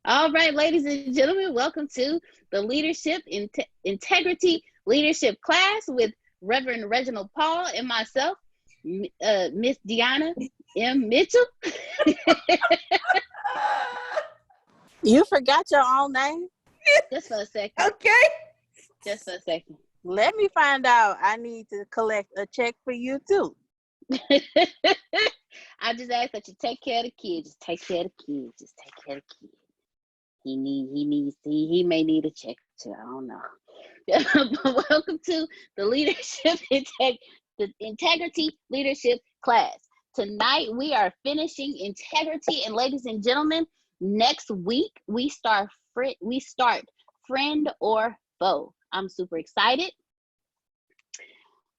All right, ladies and gentlemen, welcome to the Leadership Integrity Leadership class with Reverend Reginald Paul and myself, Miss Deanna M. Mitchell. You forgot your own name? Just for a second. Okay. Just for a second. Let me find out. I need to collect a check for you too. I just ask that you take care of the kids. Just take care of the kids. Just take care of the kids. He may need a check too. I don't know. But welcome to the Integrity Leadership class. Tonight we are finishing integrity, and ladies and gentlemen, next week we start friend or foe. I'm super excited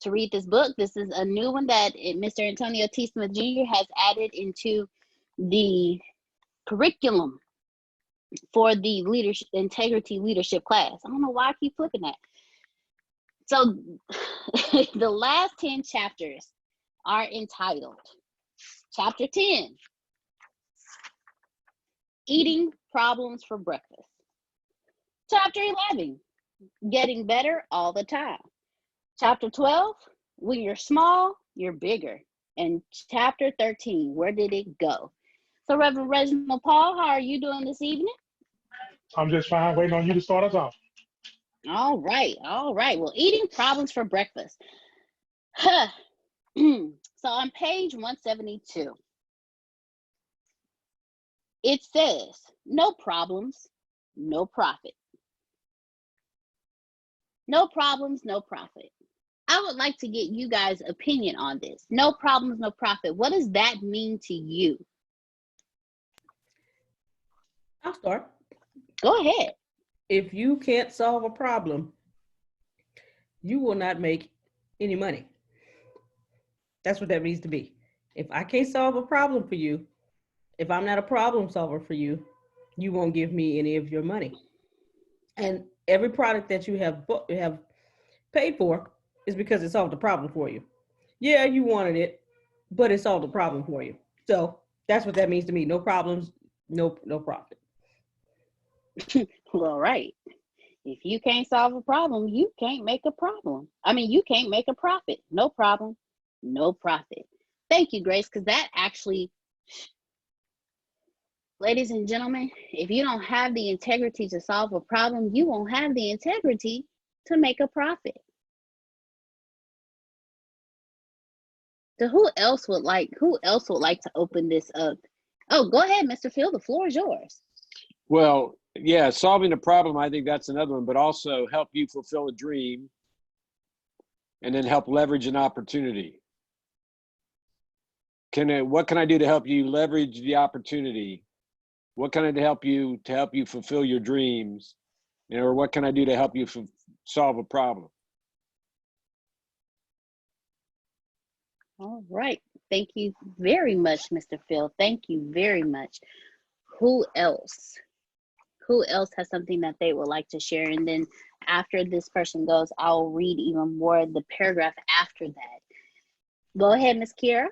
to read this book. This is a new one that Mr. Antonio T. Smith Jr. has added into the curriculum for the integrity leadership class. I don't know why I keep flipping that. So the last 10 chapters are entitled Chapter 10, Eating Problems for Breakfast. Chapter 11, Getting Better All the Time. Chapter 12, When You're Small, You're Bigger. And Chapter 13, Where Did It Go? So Reverend Reginald Paul, how are you doing this evening? I'm just fine, waiting on you to start us off. All right. Well, eating problems for breakfast. So on page 172, it says, no problems, no profit. No problems, no profit. I would like to get you guys' opinion on this. No problems, no profit. What does that mean to you? I'll start. Go ahead. If you can't solve a problem, you will not make any money. That's what that means to me. If I can't solve a problem for you, if I'm not a problem solver for you, you won't give me any of your money. And every product that you have paid for is because it solved a problem for you. Yeah, you wanted it, but it solved a problem for you. So that's what that means to me. No problems, no profit. Well, right. If you can't solve a problem, you can't make a problem. You can't make a profit. No problem, no profit. Thank you, Grace, because that actually, ladies and gentlemen, if you don't have the integrity to solve a problem, you won't have the integrity to make a profit. So who else would like to open this up? Oh, go ahead, Mr. Phil. The floor is yours. Well, yeah, solving a problem, I think that's another one, but also help you fulfill a dream and then help leverage an opportunity. What can I do to help you leverage the opportunity? What can I do to help you fulfill your dreams? Or what can I do to help you solve a problem? All right. Thank you very much, Mr. Phil. Thank you very much. Who else? Who else has something that they would like to share? And then after this person goes, I'll read even more the paragraph after that. Go ahead, Ms. Kiera.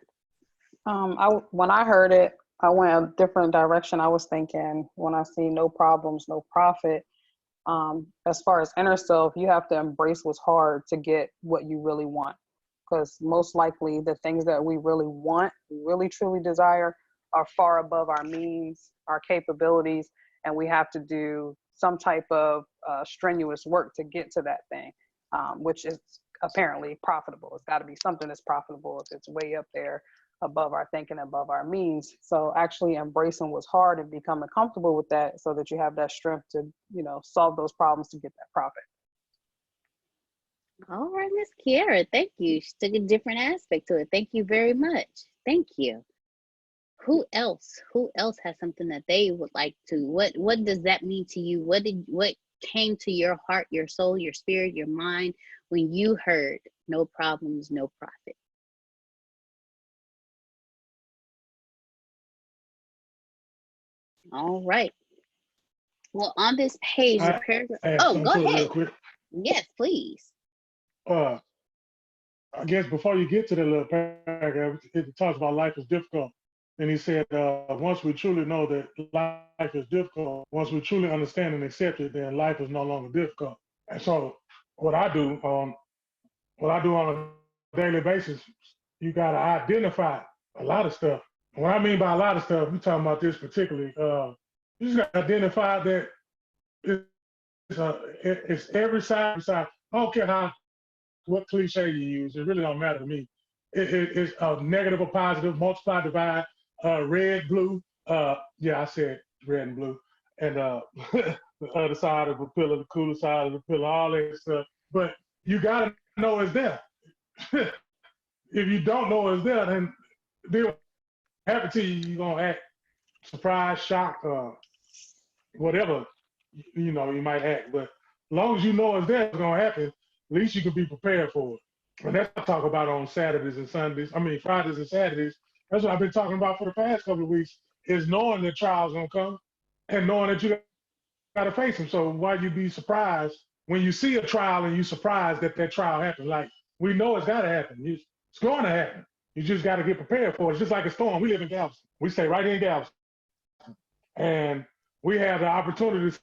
When I heard it, I went a different direction. I was thinking when I see no problems, no profit. As far as inner self, you have to embrace what's hard to get what you really want. Because most likely the things that we really want, really truly desire, are far above our means, our capabilities, and we have to do some type of strenuous work to get to that thing, which is apparently profitable. It's got to be something that's profitable if it's way up there above our thinking, above our means. So actually embracing what's hard and becoming comfortable with that so that you have that strength to, solve those problems to get that profit. All right, Ms. Kiera, thank you. She took a different aspect to it. Thank you very much. Thank you. Who else has something that they would like to? What does that mean to you? What came to your heart, your soul, your spirit, your mind when you heard no problems, no profit? All right. Well, on this page, the paragraph. Oh, go ahead. Real quick. Yes, please. I guess before you get to the little paragraph, it talks about life is difficult. And he said, once we truly know that life is difficult, once we truly understand and accept it, then life is no longer difficult. And so what I do, on a daily basis, you gotta identify a lot of stuff. What I mean by a lot of stuff, we're talking about this particularly. You just gotta identify that it's every side. I don't care what cliche you use. It really don't matter to me. It's a negative or positive, multiply, divide, red, blue. Yeah, I said red and blue. And the other side of the pillar, the cooler side of the pillar, all that stuff. But you gotta know it's there. If you don't know it's there, then what happen to you, you're gonna act surprised, shocked, whatever you might act. But as long as you know it's there, it's gonna happen. At least you can be prepared for it. And that's what I talk about on Saturdays and Sundays. I mean Fridays and Saturdays. That's what I've been talking about for the past couple of weeks. Is knowing that trials gonna come and knowing that you gotta face them. So why you be surprised when you see a trial and you surprised that trial happened? Like we know it's gotta happen. It's going to happen. You just got to get prepared for it. It's just like a storm. We live in Galveston. We stay right in Galveston. And we have the opportunity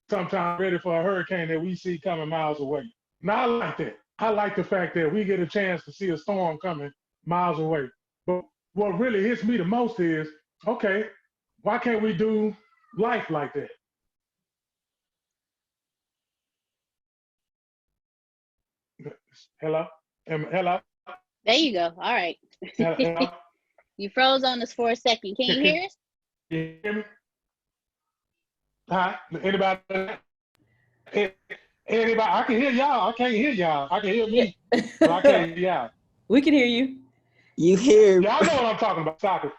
sometimes ready for a hurricane that we see coming miles away. Now, I like that. I like the fact that we get a chance to see a storm coming miles away. But what really hits me the most is, okay, why can't we do life like that? Hello? Hello? There you go. All right. Hello? You froze on us for a second. Can you hear us? You hear me? Hi? Anybody? Anybody? I can hear y'all. I can't hear y'all. I can hear me, but I can't hear y'all. We can hear you. You hear? Y'all know what I'm talking about, soccer.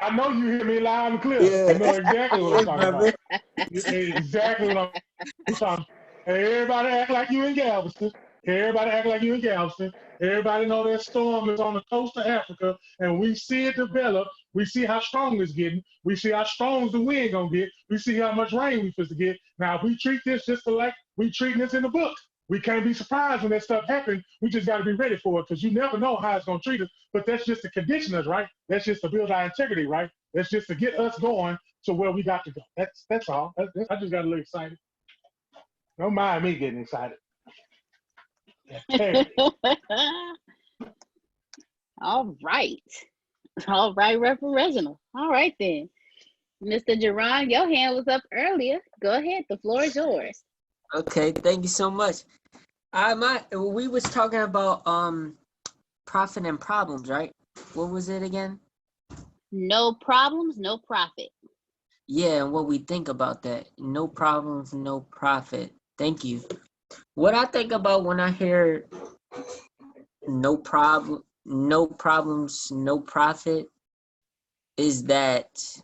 I know you hear me loud and clear. Yeah. I know exactly what I'm talking brother. about. Exactly what I'm talking about. Everybody act like you in Galveston. Everybody act like you in Galveston. Everybody know that storm is on the coast of Africa, and we see it develop. We see how strong it's getting. We see how strong the wind gonna get. We see how much rain we supposed to get. Now, if we treat this just like we treating this in the book, we can't be surprised when that stuff happens. We just got to be ready for it because you never know how it's gonna treat us. But that's just to condition us, right? That's just to build our integrity, right? That's just to get us going to where we got to go. That's all. I just got a little excited. Don't mind me getting excited. All right. All right, Reverend Reginald. All right then. Mr. Jerron, your hand was up earlier. Go ahead. The floor is yours. Okay, thank you so much. We was talking about profit and problems, right? What was it again? No problems, no profit. Yeah, and what we think about that. No problems, no profit. Thank you. What I think about when I hear no problems, no profit is that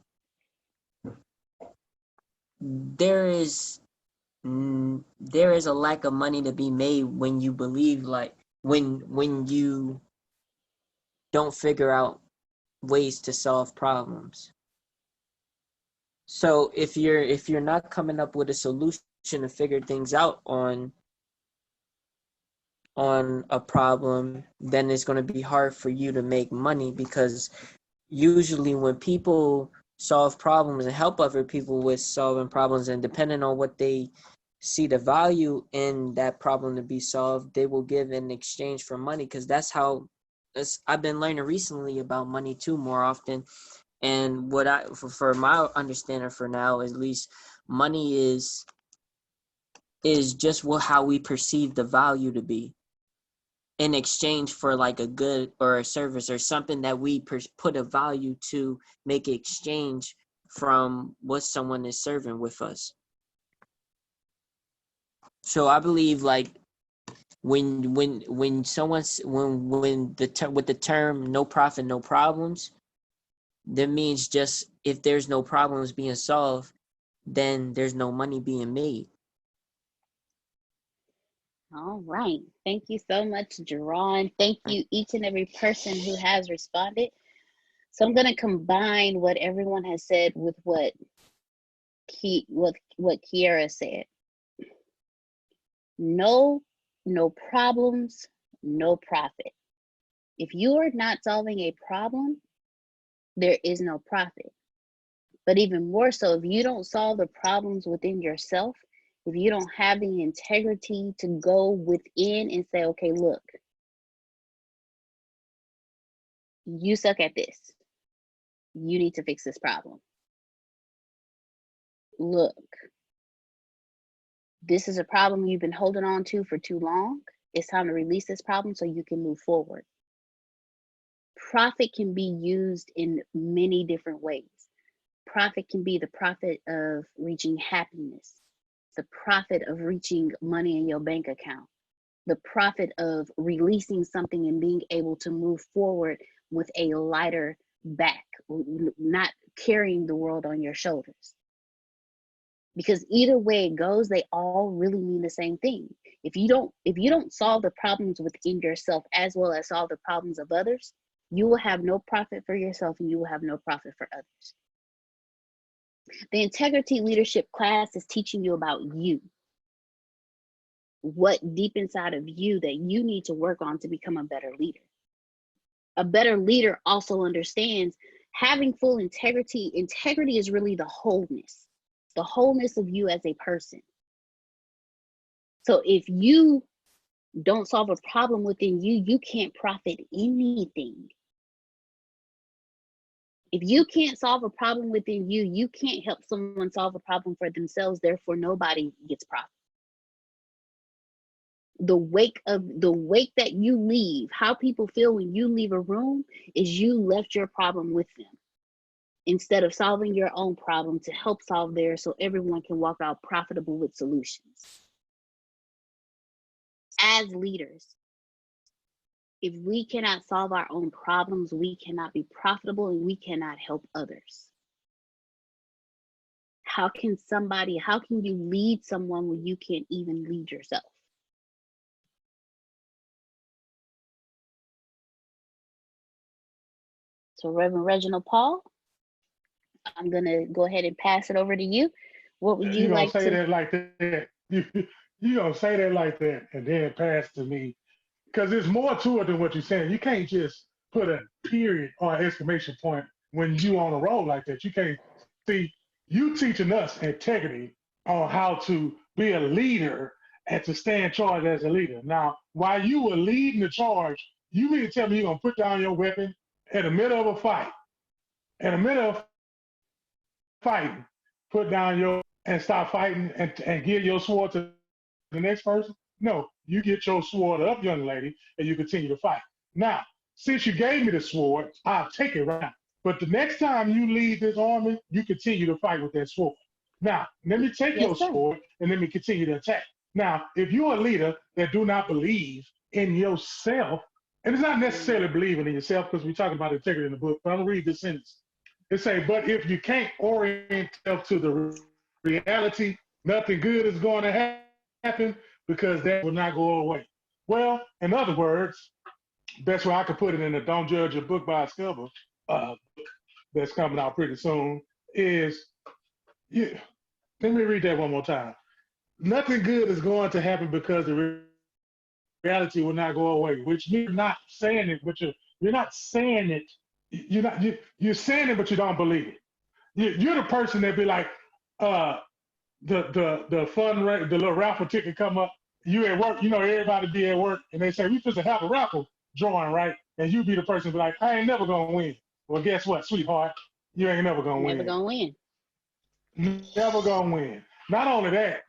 there is a lack of money to be made when you believe, like when you don't figure out ways to solve problems. So if you're not coming up with a solution to figure things out on a problem, then it's going to be hard for you to make money, because usually when people solve problems and help other people with solving problems, and depending on what they see the value in that problem to be solved, they will give in exchange for money, because that's how I've been learning recently about money too more often. And what for my understanding for now, at least, money is just how we perceive the value to be in exchange for like a good or a service or something that we put a value to make exchange from what someone is serving with us. So I believe like when someone's with the term no profit, no problems, that means just if there's no problems being solved, then there's no money being made. All right. Thank you so much, Jerron. Thank you, each and every person who has responded. So I'm going to combine what everyone has said with what Kiara said. No problems, no profit. If you are not solving a problem, there is no profit. But even more so, if you don't solve the problems within yourself, if you don't have the integrity to go within and say, okay, look, you suck at this. You need to fix this problem. Look, this is a problem you've been holding on to for too long. It's time to release this problem so you can move forward. Profit can be used in many different ways. Profit can be the profit of reaching happiness, the profit of reaching money in your bank account, the profit of releasing something and being able to move forward with a lighter back, not carrying the world on your shoulders. Because either way it goes, they all really mean the same thing. If you don't solve the problems within yourself as well as solve the problems of others, you will have no profit for yourself and you will have no profit for others. The integrity leadership class is teaching you about you. What deep inside of you that you need to work on to become a better leader. A better leader also understands having full integrity. Integrity is really the wholeness of you as a person. So if you don't solve a problem within you, you can't profit anything. If you can't solve a problem within you, you can't help someone solve a problem for themselves. Therefore, nobody gets profit. The wake that you leave, how people feel when you leave a room, is you left your problem with them instead of solving your own problem to help solve theirs so everyone can walk out profitable with solutions. As leaders, if we cannot solve our own problems, we cannot be profitable and we cannot help others. How can you lead someone when you can't even lead yourself? So Reverend Reginald Paul, I'm gonna go ahead and pass it over to you. What would you like to say that like that? You gonna say that like that and then pass to me? Because there's more to it than what you're saying. You can't just put a period or an exclamation point when you on a roll like that. You can't see you teaching us integrity on how to be a leader and to stand charge as a leader. Now, while you were leading the charge, you mean to tell me you're gonna put down your weapon in the middle of a fight, in the middle of fighting, put down your and stop fighting and give your sword to the next person? No, you get your sword up, young lady, and you continue to fight. Now, since you gave me the sword, I'll take it right now. But the next time you leave this army, you continue to fight with that sword. Now, let me take your sword and let me continue to attack. Now, if you're a leader that do not believe in yourself, and it's not necessarily believing in yourself because we're talking about integrity in the book, but I'm gonna read this sentence. It say, but if you can't orient yourself to the reality, nothing good is going to happen because that will not go away. Well, in other words, best way I could put it in the Don't Judge a Book by its cover that's coming out pretty soon is, yeah, let me read that one more time. Nothing good is going to happen because the reality will not go away, which you're not saying it, but you're not saying it. You're saying it, but you don't believe it. You're the person that be like, the little raffle ticket come up. You at work, everybody be at work, and they say we supposed to have a raffle drawing, right? And you be the person be like, I ain't never gonna win. Well, guess what, sweetheart? You ain't never gonna win. Never gonna win. Never gonna win. Not only that,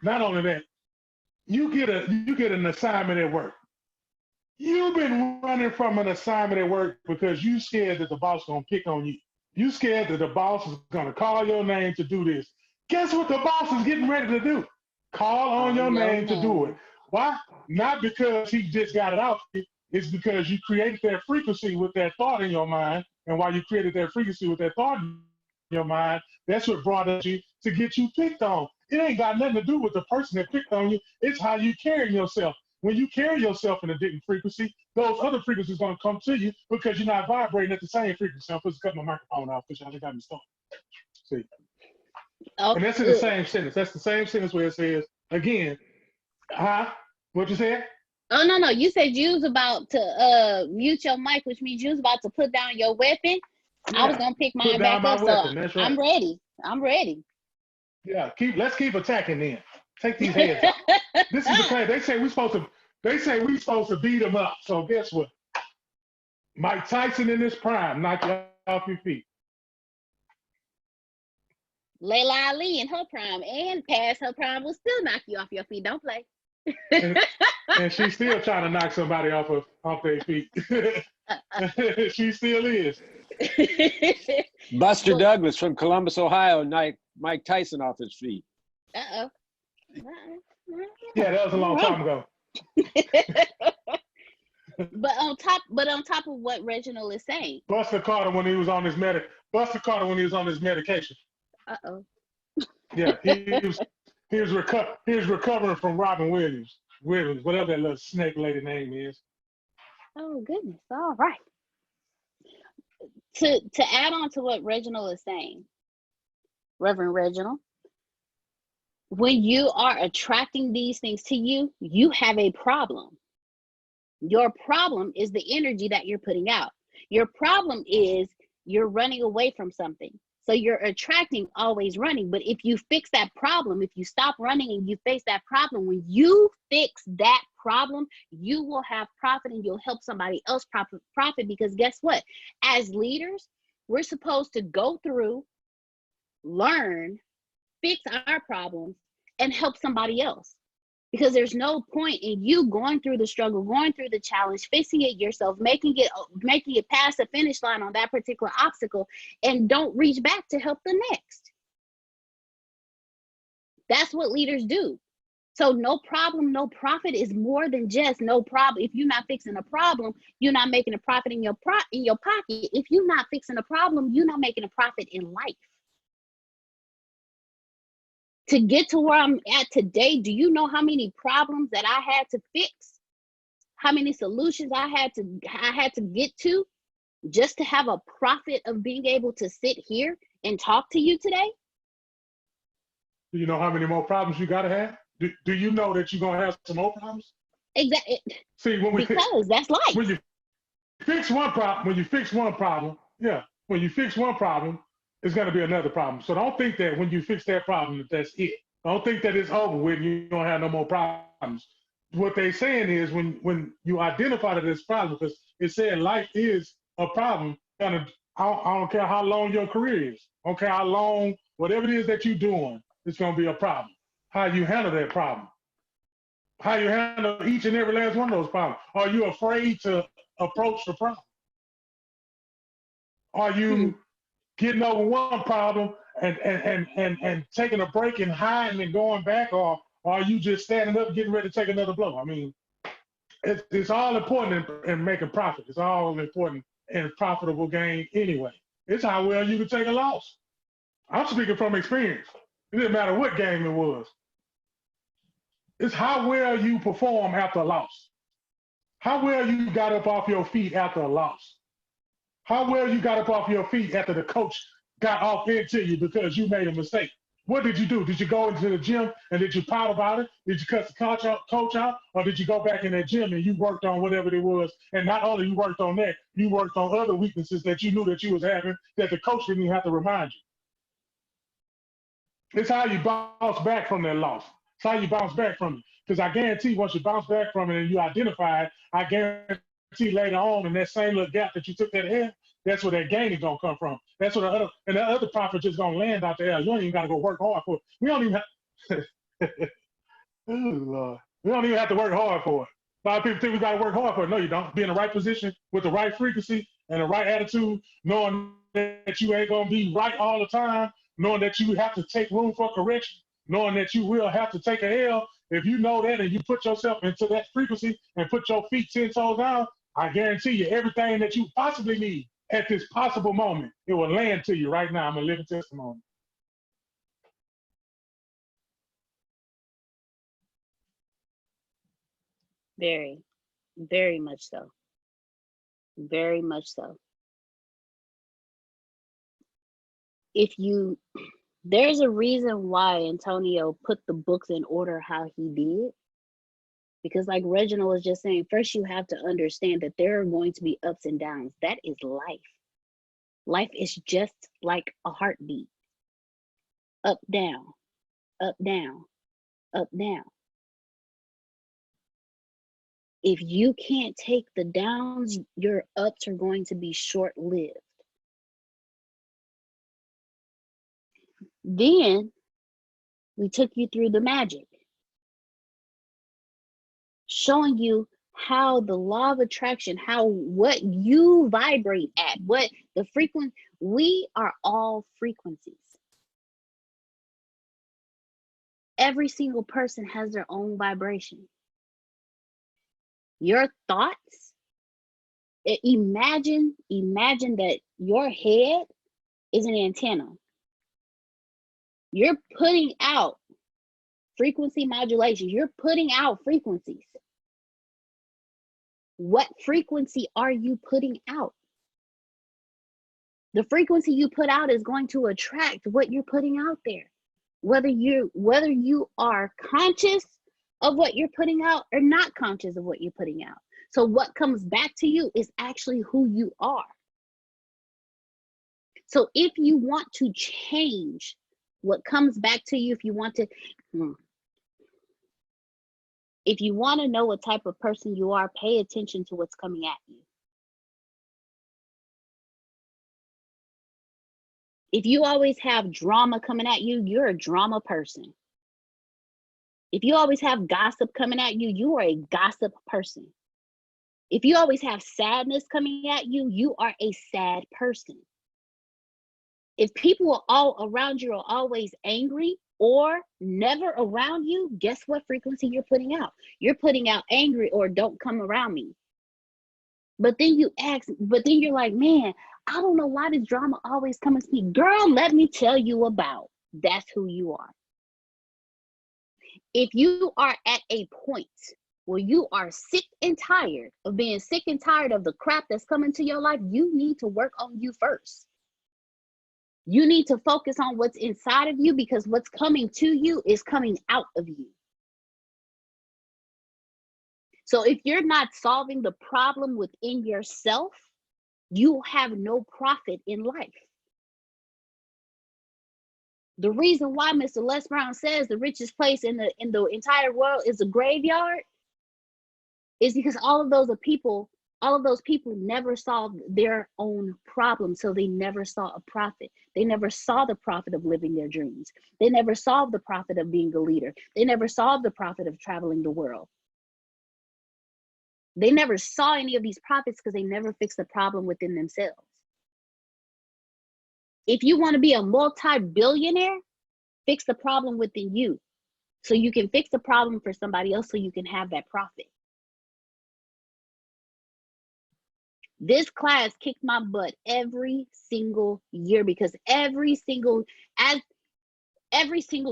you get an assignment at work. You've been running from an assignment at work because you scared that the boss gonna pick on you. You scared that the boss is gonna call your name to do this. Guess what the boss is getting ready to do? Call on your name to do it. Why? Not because he just got it out. It's because you created that frequency with that thought in your mind. And while you created that frequency with that thought in your mind, that's what brought up you to get you picked on. It ain't got nothing to do with the person that picked on you. It's how you carry yourself. When you carry yourself in a different frequency, those other frequencies going to come to you because you're not vibrating at the same frequency. I'm supposed to cut my microphone off because y'all just got me started. See? And that's in the same sentence. That's the same sentence where it says, again, what you said? Oh, no. You said you was about to mute your mic, which means you was about to put down your weapon. I was Yeah. gonna pick Put mine down back my up, so weapon. That's I'm right. ready. I'm ready. Yeah. Let's keep attacking then. Take these heads out. This is the class. They say we supposed to beat them up. So guess what? Mike Tyson in his prime, knock you off your feet. Layla Ali in her prime and past her prime will still knock you off your feet. Don't play. And, and she's still trying to knock somebody off their feet. She still is. Buster But Douglas from Columbus, Ohio, Mike Tyson off his feet. uh-oh. Yeah, that was a long time ago. But on top of what Reginald is saying. Buster Carter when he was on his medication. Uh-oh. Yeah, he was recovering from Robin Williams, whatever that little snake lady name is. Oh goodness. All right. To add on to what Reginald is saying, Reverend Reginald, when you are attracting these things to you, you have a problem. Your problem is the energy that you're putting out. Your problem is you're running away from something. So you're attracting always running. But if you fix that problem, if you stop running and you face that problem, when you fix that problem, you will have profit and you'll help somebody else profit. Because guess what? As leaders, we're supposed to go through, learn, fix our problems, and help somebody else. Because there's no point in you going through the struggle, going through the challenge, fixing it yourself, making it past the finish line on that particular obstacle, and don't reach back to help the next. That's what leaders do. So no problem, no profit is more than just no problem. If you're not fixing a problem, you're not making a profit in your pocket. If you're not fixing a problem, you're not making a profit in life. To get to where I'm at today, do you know how many problems that I had to fix? How many solutions I had to get to just to have a profit of being able to sit here and talk to you today? Do you know how many more problems you gotta have? Do you know that you're gonna have some more problems? Exactly. See, Because that's life. when you fix one problem, it's gonna be another problem. So don't think that when you fix that problem, that's it. Don't think that it's over with and you don't have no more problems. What they're saying is when you identify that it's a problem, because it said life is a problem, and I don't care how long your career is. I don't care how long, whatever it is that you're doing, it's gonna be a problem. How you handle that problem. How you handle each and every last one of those problems. Are you afraid to approach the problem? Are you getting over one problem and taking a break and hiding and going back, or are you just standing up getting ready to take another blow? I mean, it's all important in making profit. It's all important in profitable gain anyway. It's how well you can take a loss. I'm speaking from experience. It didn't matter what game it was. It's how well you perform after a loss. How well you got up off your feet after a loss. How well you got up off your feet after the coach got off into you because you made a mistake. What did you do? Did you go into the gym and did you pout about it? Did you cut the coach out? Or did you go back in that gym and you worked on whatever it was? And not only you worked on that, you worked on other weaknesses that you knew that you was having that the coach didn't even have to remind you. It's how you bounce back from that loss. It's how you bounce back from it. Because I guarantee once you bounce back from it and you identify it, I guarantee later on in that same little gap that you took that L, that's where that gain is gonna come from. That's where the other profit just gonna land out there. You don't even gotta go work hard for it. We don't even have oh Lord. We don't even have to work hard for it. A lot of people think we gotta work hard for it. No, you don't. Be in the right position with the right frequency and the right attitude, knowing that you ain't gonna be right all the time, knowing that you have to take room for correction, knowing that you will have to take a L. If you know that and you put yourself into that frequency and put your feet 10 toes down, I guarantee you everything that you possibly need at this possible moment, it will land to you right now. I'm a living testimony. Very, very much so. Very much so. There's a reason why Antonio put the books in order how he did. Because like Reginald was just saying, first you have to understand that there are going to be ups and downs. That is life. Life is just like a heartbeat. Up, down, up, down, up, down. If you can't take the downs, your ups are going to be short-lived. Then we took you through the magic, showing you how the law of attraction, how what you vibrate at, what the frequency, we are all frequencies. Every single person has their own vibration. Your thoughts, imagine that your head is an antenna. You're putting out frequency modulation. You're putting out frequencies. What frequency are you putting out? The frequency you put out is going to attract what you're putting out there. Whether you are conscious of what you're putting out or not conscious of what you're putting out. So what comes back to you is actually who you are. So if you want to change what comes back to you, if you want to know what type of person you are, pay attention to what's coming at you. If you always have drama coming at you, you're a drama person. If you always have gossip coming at you, you are a gossip person. If you always have sadness coming at you, you are a sad person. If people are all around you are always angry or never around you, guess what frequency you're putting out? You're putting out angry or don't come around me. But then you're like, man, I don't know why this drama always comes to me. Girl, let me tell you about. That's who you are. If you are at a point where you are sick and tired of being sick and tired of the crap that's coming to your life, you need to work on you first. You need to focus on what's inside of you, because what's coming to you is coming out of you. So if you're not solving the problem within yourself, you have no profit in life. The reason why Mr. Les Brown says the richest place in the entire world is a graveyard is because all of those people never solved their own problems, so they never saw a profit. They never saw the profit of living their dreams. They never saw the profit of being a leader. They never saw the profit of traveling the world. They never saw any of these profits because they never fixed the problem within themselves. If you want to be a multi-billionaire, fix the problem within you so you can fix the problem for somebody else so you can have that profit. This class kicked my butt every single year because every single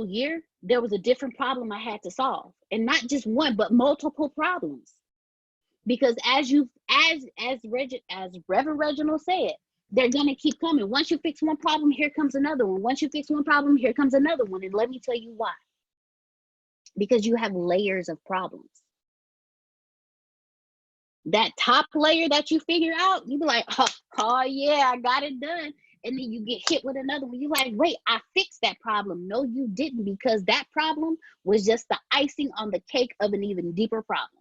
year there was a different problem I had to solve, and not just one but multiple problems. Because as Reverend Reginald said, they're gonna keep coming. Once you fix one problem, here comes another one. Once you fix one problem, here comes another one. And let me tell you why. Because you have layers of problems. That top layer that you figure out, you be like, oh yeah, I got it done. And then you get hit with another one. You're like, wait, I fixed that problem. No, you didn't, because that problem was just the icing on the cake of an even deeper problem.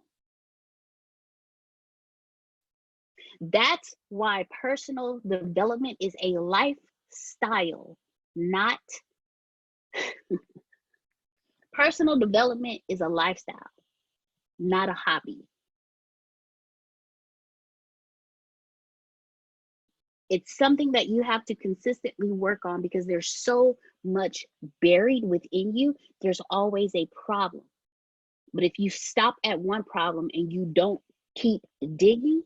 That's why personal development is a lifestyle, not personal development is a lifestyle, not a hobby. It's something that you have to consistently work on because there's so much buried within you. There's always a problem. But if you stop at one problem and you don't keep digging,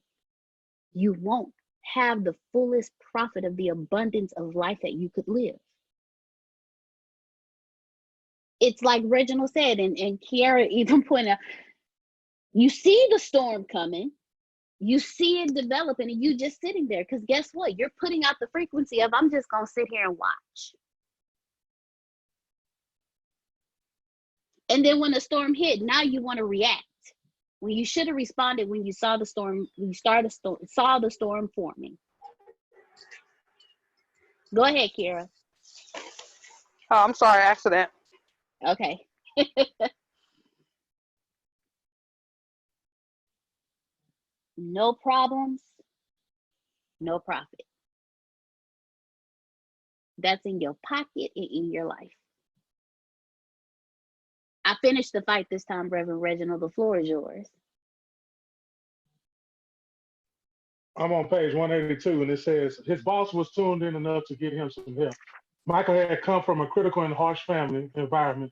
you won't have the fullest profit of the abundance of life that you could live. It's like Reginald said, and Kiara even pointed out, you see the storm coming, you see it developing, and you just sitting there, because guess what? You're putting out the frequency of, I'm just going to sit here and watch. And then when the storm hit, now you want to react. When you should have responded when you saw the storm, when you saw the storm forming. Go ahead, Kira. Oh, I'm sorry, accident. Okay. No problems, no profit. That's in your pocket and in your life. I finished the fight this time, Reverend Reginald. The floor is yours. I'm on page 182, and it says his boss was tuned in enough to get him some help. Michael had come from a critical and harsh family environment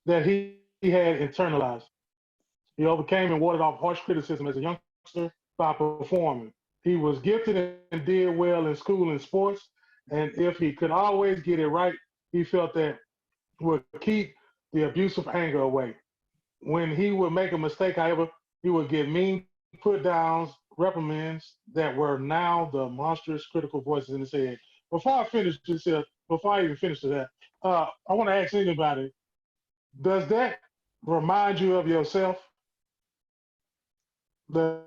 that he had internalized. He overcame and warded off harsh criticism as a youngster by performing. He was gifted and did well in school and sports, and if he could always get it right, he felt that would keep the abusive anger away. When he would make a mistake, however, he would get mean put downs, reprimands that were now the monstrous critical voices in his head. Before I finish this, before I even finish that, I want to ask anybody, does that remind you of yourself? Does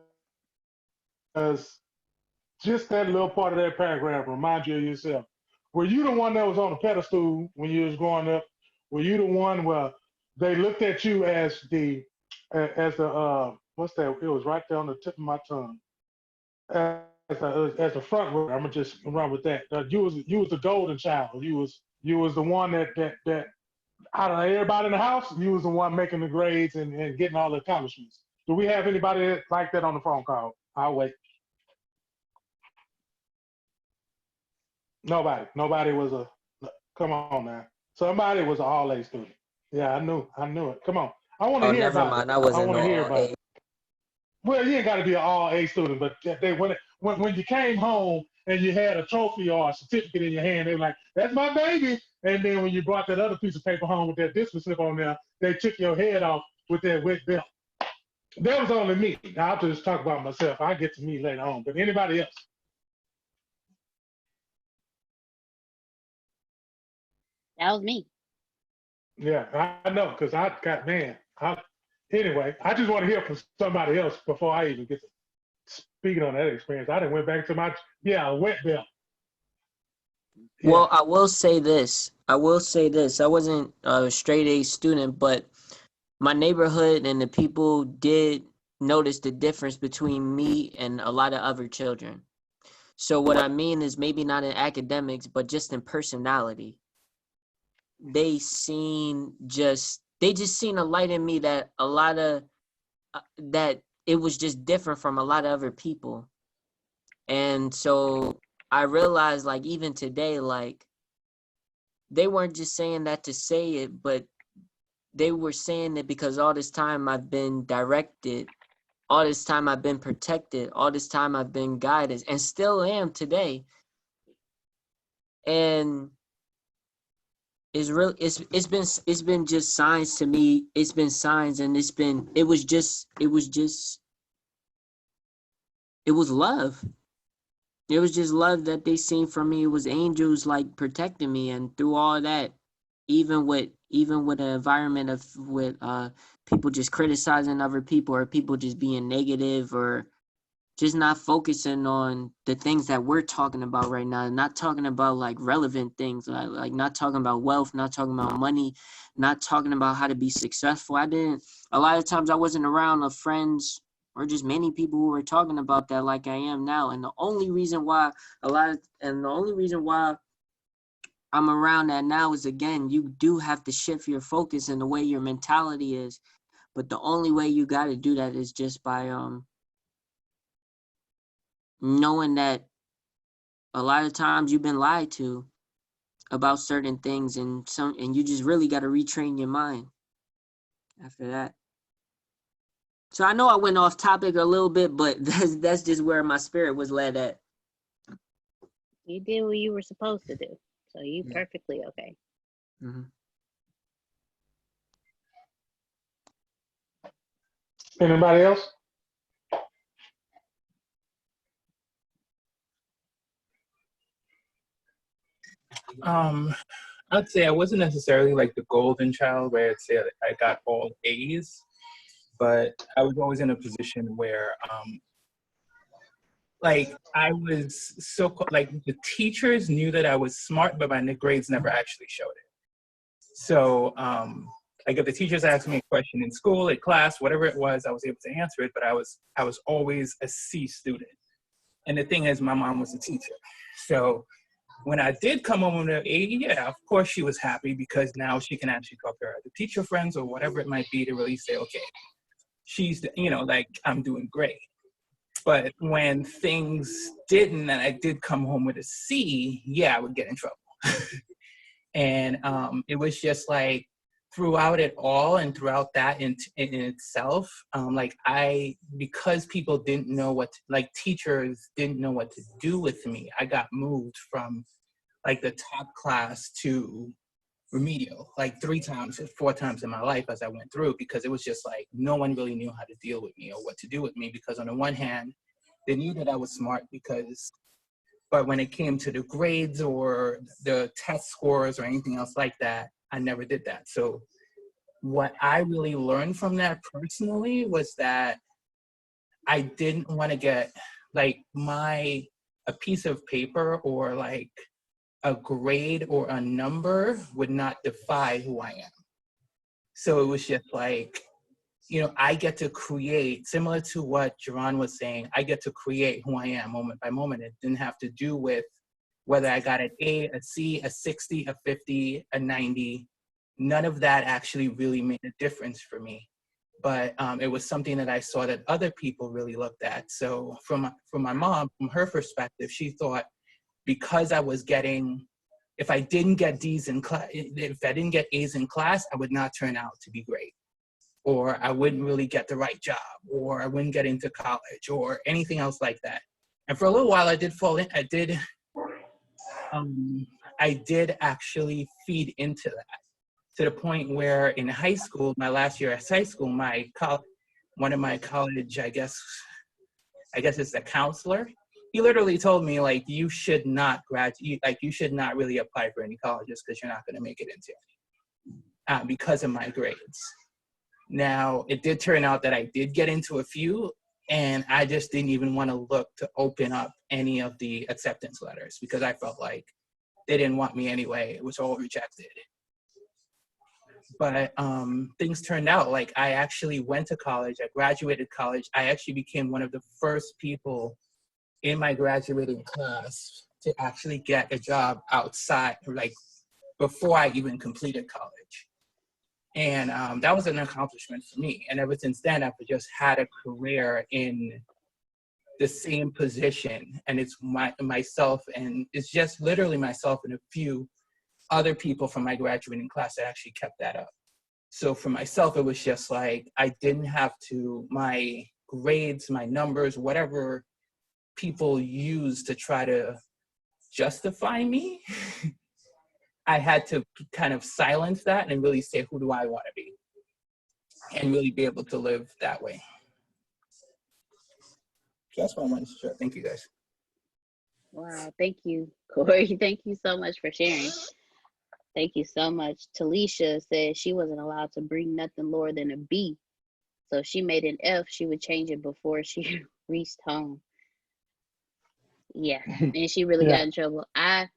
just that little part of that paragraph remind you of yourself? Were you the one that was on the pedestal when you was growing up? Were you the one where they looked at you as the what's that? It was right there on the tip of my tongue. As the front runner, I'm gonna just run with that. You was the golden child. You was the one that out of everybody in the house, you was the one making the grades and getting all the accomplishments. Do we have anybody like that on the phone call? I'll wait. Nobody was a. Come on, man. Somebody was an all A student. Yeah, I knew it. Come on. I want to Oh, hear never about mind. it. I I wasn't want to no hear all about A. it. Well, you ain't got to be an all A student, but when you came home and you had a trophy or a certificate in your hand, they were like, "That's my baby." And then when you brought that other piece of paper home with that discipline slip on there, they took your head off with that wet belt. That was only me. Now, I'll just talk about myself. I'll get to me later on. But anybody else? That was me. Yeah, I know, because I got, man. Anyway, I just want to hear from somebody else before I even get to speaking on that experience. I done went back to my, wet belt. Yeah. Well, I will say this. I wasn't a straight A student, but my neighborhood and the people did notice the difference between me and a lot of other children. So what I mean is maybe not in academics, but just in personality. They just seen a light in me that a lot of that it was just different from a lot of other people. And so I realized, like, even today, like, they weren't just saying that to say it, but they were saying it because all this time I've been directed, all this time I've been protected, all this time I've been guided, and still am today. And it's been just signs to me. It's been signs, and it was love. It was just love that they seen from me. It was angels like protecting me, and through all that, even with an environment with people just criticizing other people, or people just being negative, or just not focusing on the things that we're talking about right now, not talking about like relevant things, like not talking about wealth, not talking about money, not talking about how to be successful. A lot of times I wasn't around of friends or just many people who were talking about that like I am now. And the only reason why I'm around that now is, again, you do have to shift your focus and the way your mentality is. But the only way you got to do that is just by knowing that a lot of times you've been lied to about certain things, and you just really got to retrain your mind after that. So I know I went off topic a little bit, but that's just where my spirit was led at. You did what you were supposed to do, so you perfectly okay. Mm-hmm. Anybody else? I'd say I wasn't necessarily like the golden child where I'd say I got all A's, but I was always in a position where like I was like the teachers knew that I was smart, but my grades never actually showed it. So like if the teachers asked me a question in school, in class, whatever it was, I was able to answer it, but I was always a C student. And the thing is, my mom was a teacher. So when I did come home with an A, yeah, of course she was happy, because now she can actually talk to her other teacher friends or whatever it might be to really say, okay, she's, you know, like I'm doing great. But when things didn't, and I did come home with a C, yeah, I would get in trouble. And it was just like throughout it all and throughout that in itself, like because people didn't know like teachers didn't know what to do with me, I got moved from like the top class to remedial, like 3 times or 4 times in my life as I went through, because it was just like no one really knew how to deal with me or what to do with me, because on the one hand, they knew that I was smart, but when it came to the grades or the test scores or anything else like that, I never did that. So what I really learned from that personally was that I didn't want to get like a piece of paper or like a grade or a number would not define who I am. So it was just like, you know, I get to create, similar to what Jerron was saying, I get to create who I am moment by moment. It didn't have to do with whether I got an A, a C, a 60, a 50, a 90. None of that actually really made a difference for me. But it was something that I saw that other people really looked at. So from my mom, from her perspective, she thought because I was getting, if I didn't get D's in class, if I didn't get A's in class, I would not turn out to be great, or I wouldn't really get the right job, or I wouldn't get into college, or anything else like that. And for a little while, I did fall in. I did actually feed into that, to the point where in high school, my last year at high school, one of my college, I guess it's the counselor, he literally told me, like, you should not graduate, like you should not really apply for any colleges because you're not going to make it into it because of my grades. Now, it did turn out that I did get into a few, and I just didn't even want to look to open up any of the acceptance letters because I felt like they didn't want me anyway. It was all rejected. But things turned out, like I actually went to college, I graduated college. I actually became one of the first people in my graduating class to actually get a job outside, like before I even completed college. And that was an accomplishment for me. And ever since then, I've just had a career in the same position. And it's myself, and it's just literally myself and a few other people from my graduating class that actually kept that up. So for myself, it was just like, I didn't have to, my grades, my numbers, whatever people use to try to justify me, I had to kind of silence that and really say, who do I want to be? And really be able to live that way. So that's what I wanted to share. Thank you, guys. Wow, thank you, Corey. Thank you so much for sharing. Thank you so much. Talisha said she wasn't allowed to bring nothing lower than a B. So if she made an F, she would change it before she reached home. Yeah, and she really got in trouble. A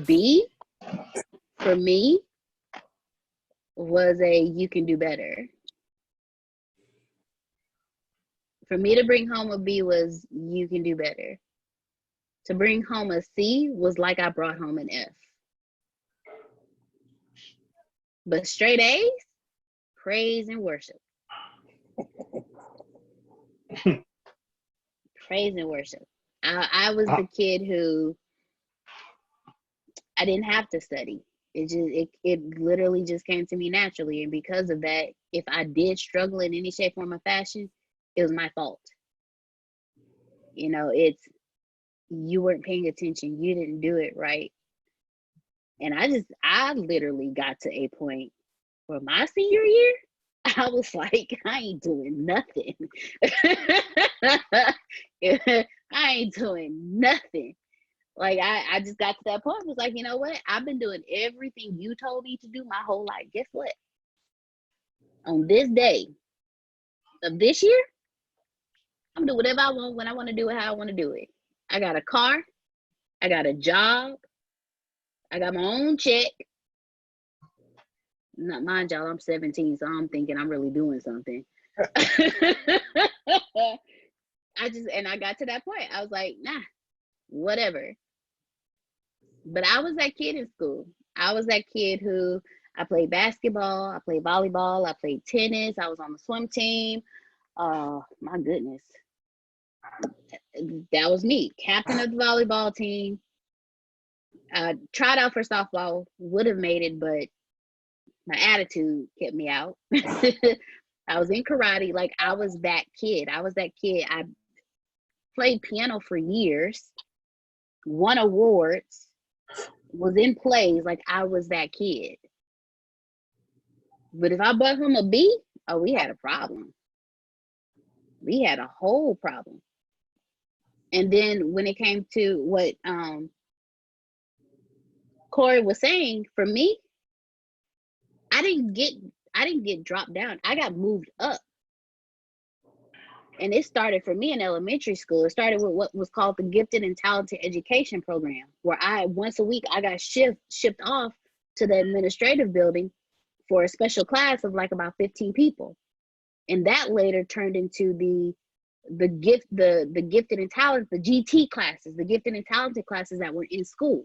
B for me was a you can do better. For me to bring home a B was you can do better. To bring home a C was like I brought home an F. But straight A's, praise and worship. Praise and worship. I was the kid who I didn't have to study. It literally just came to me naturally. And because of that, if I did struggle in any shape, form, or fashion, it was my fault. You know, you weren't paying attention. You didn't do it right. And I literally got to a point where my senior year, I was like, I ain't doing nothing. I ain't doing nothing. Like, I just got to that point. It was like, you know what? I've been doing everything you told me to do my whole life. Guess what? On this day, of this year, I'm gonna do whatever I want when I want to do it, how I want to do it. I got a car, I got a job, I got my own check. Not mind y'all, I'm 17, so I'm thinking I'm really doing something. I got to that point. I was like, nah, whatever. But I was that kid in school. I was that kid who I played basketball, I played volleyball, I played tennis, I was on the swim team. My goodness. That was me, captain of the volleyball team. I tried out for softball, would have made it, but my attitude kept me out. I was in karate. Like, I was that kid. I played piano for years, won awards, was in plays. Like, I was that kid. But if I brought home a B, oh, we had a problem. We had a whole problem. And then when it came to what Corey was saying, for me, I didn't get dropped down. I got moved up. And it started for me in elementary school. It started with what was called the Gifted and Talented Education Program, where once a week I got shipped off to the administrative building for a special class of like about 15 people. And that later turned into the gifted and talented, the GT classes, the gifted and talented classes that were in school,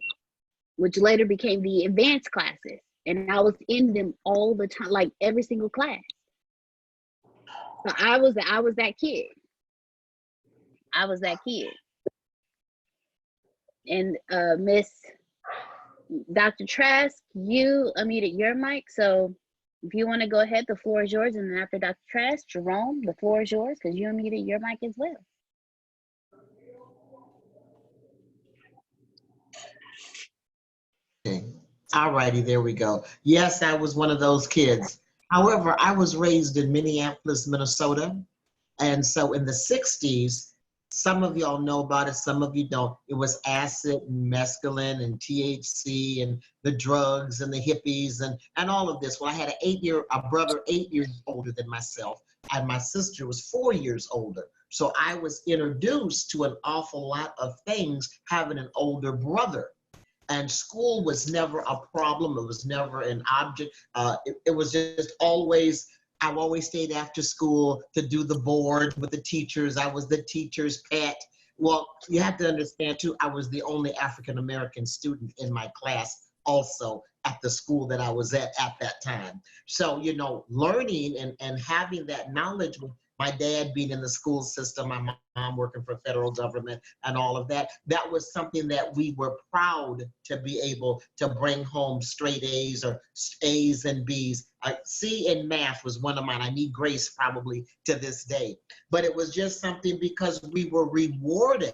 which later became the advanced classes. And I was in them all the time, like every single class. So I was that kid. I was that kid. And Miss Dr. Trask, you unmuted your mic. So if you want to go ahead, the floor is yours. And then after Dr. Trask, Jerome, the floor is yours because you unmuted your mic as well. Okay. All righty, there we go. Yes, I was one of those kids. However, I was raised in Minneapolis, Minnesota. And so in the 60s, some of y'all know about it, some of you don't. It was acid and mescaline and THC and the drugs and the hippies and all of this. Well, I had a brother 8 years older than myself, and my sister was 4 years older. So I was introduced to an awful lot of things having an older brother. And school was never a problem. It was never an object. It was just always, I've always stayed after school to do the board with the teachers. I was the teacher's pet. Well, you have to understand too, I was the only African-American student in my class also at the school that I was at that time. So, you know, learning and having that knowledge, my dad being in the school system, my mom working for federal government and all of that, that was something that we were proud to be able to bring home straight A's or A's and B's. C in math was one of mine. I need grace probably to this day. But it was just something because we were rewarded.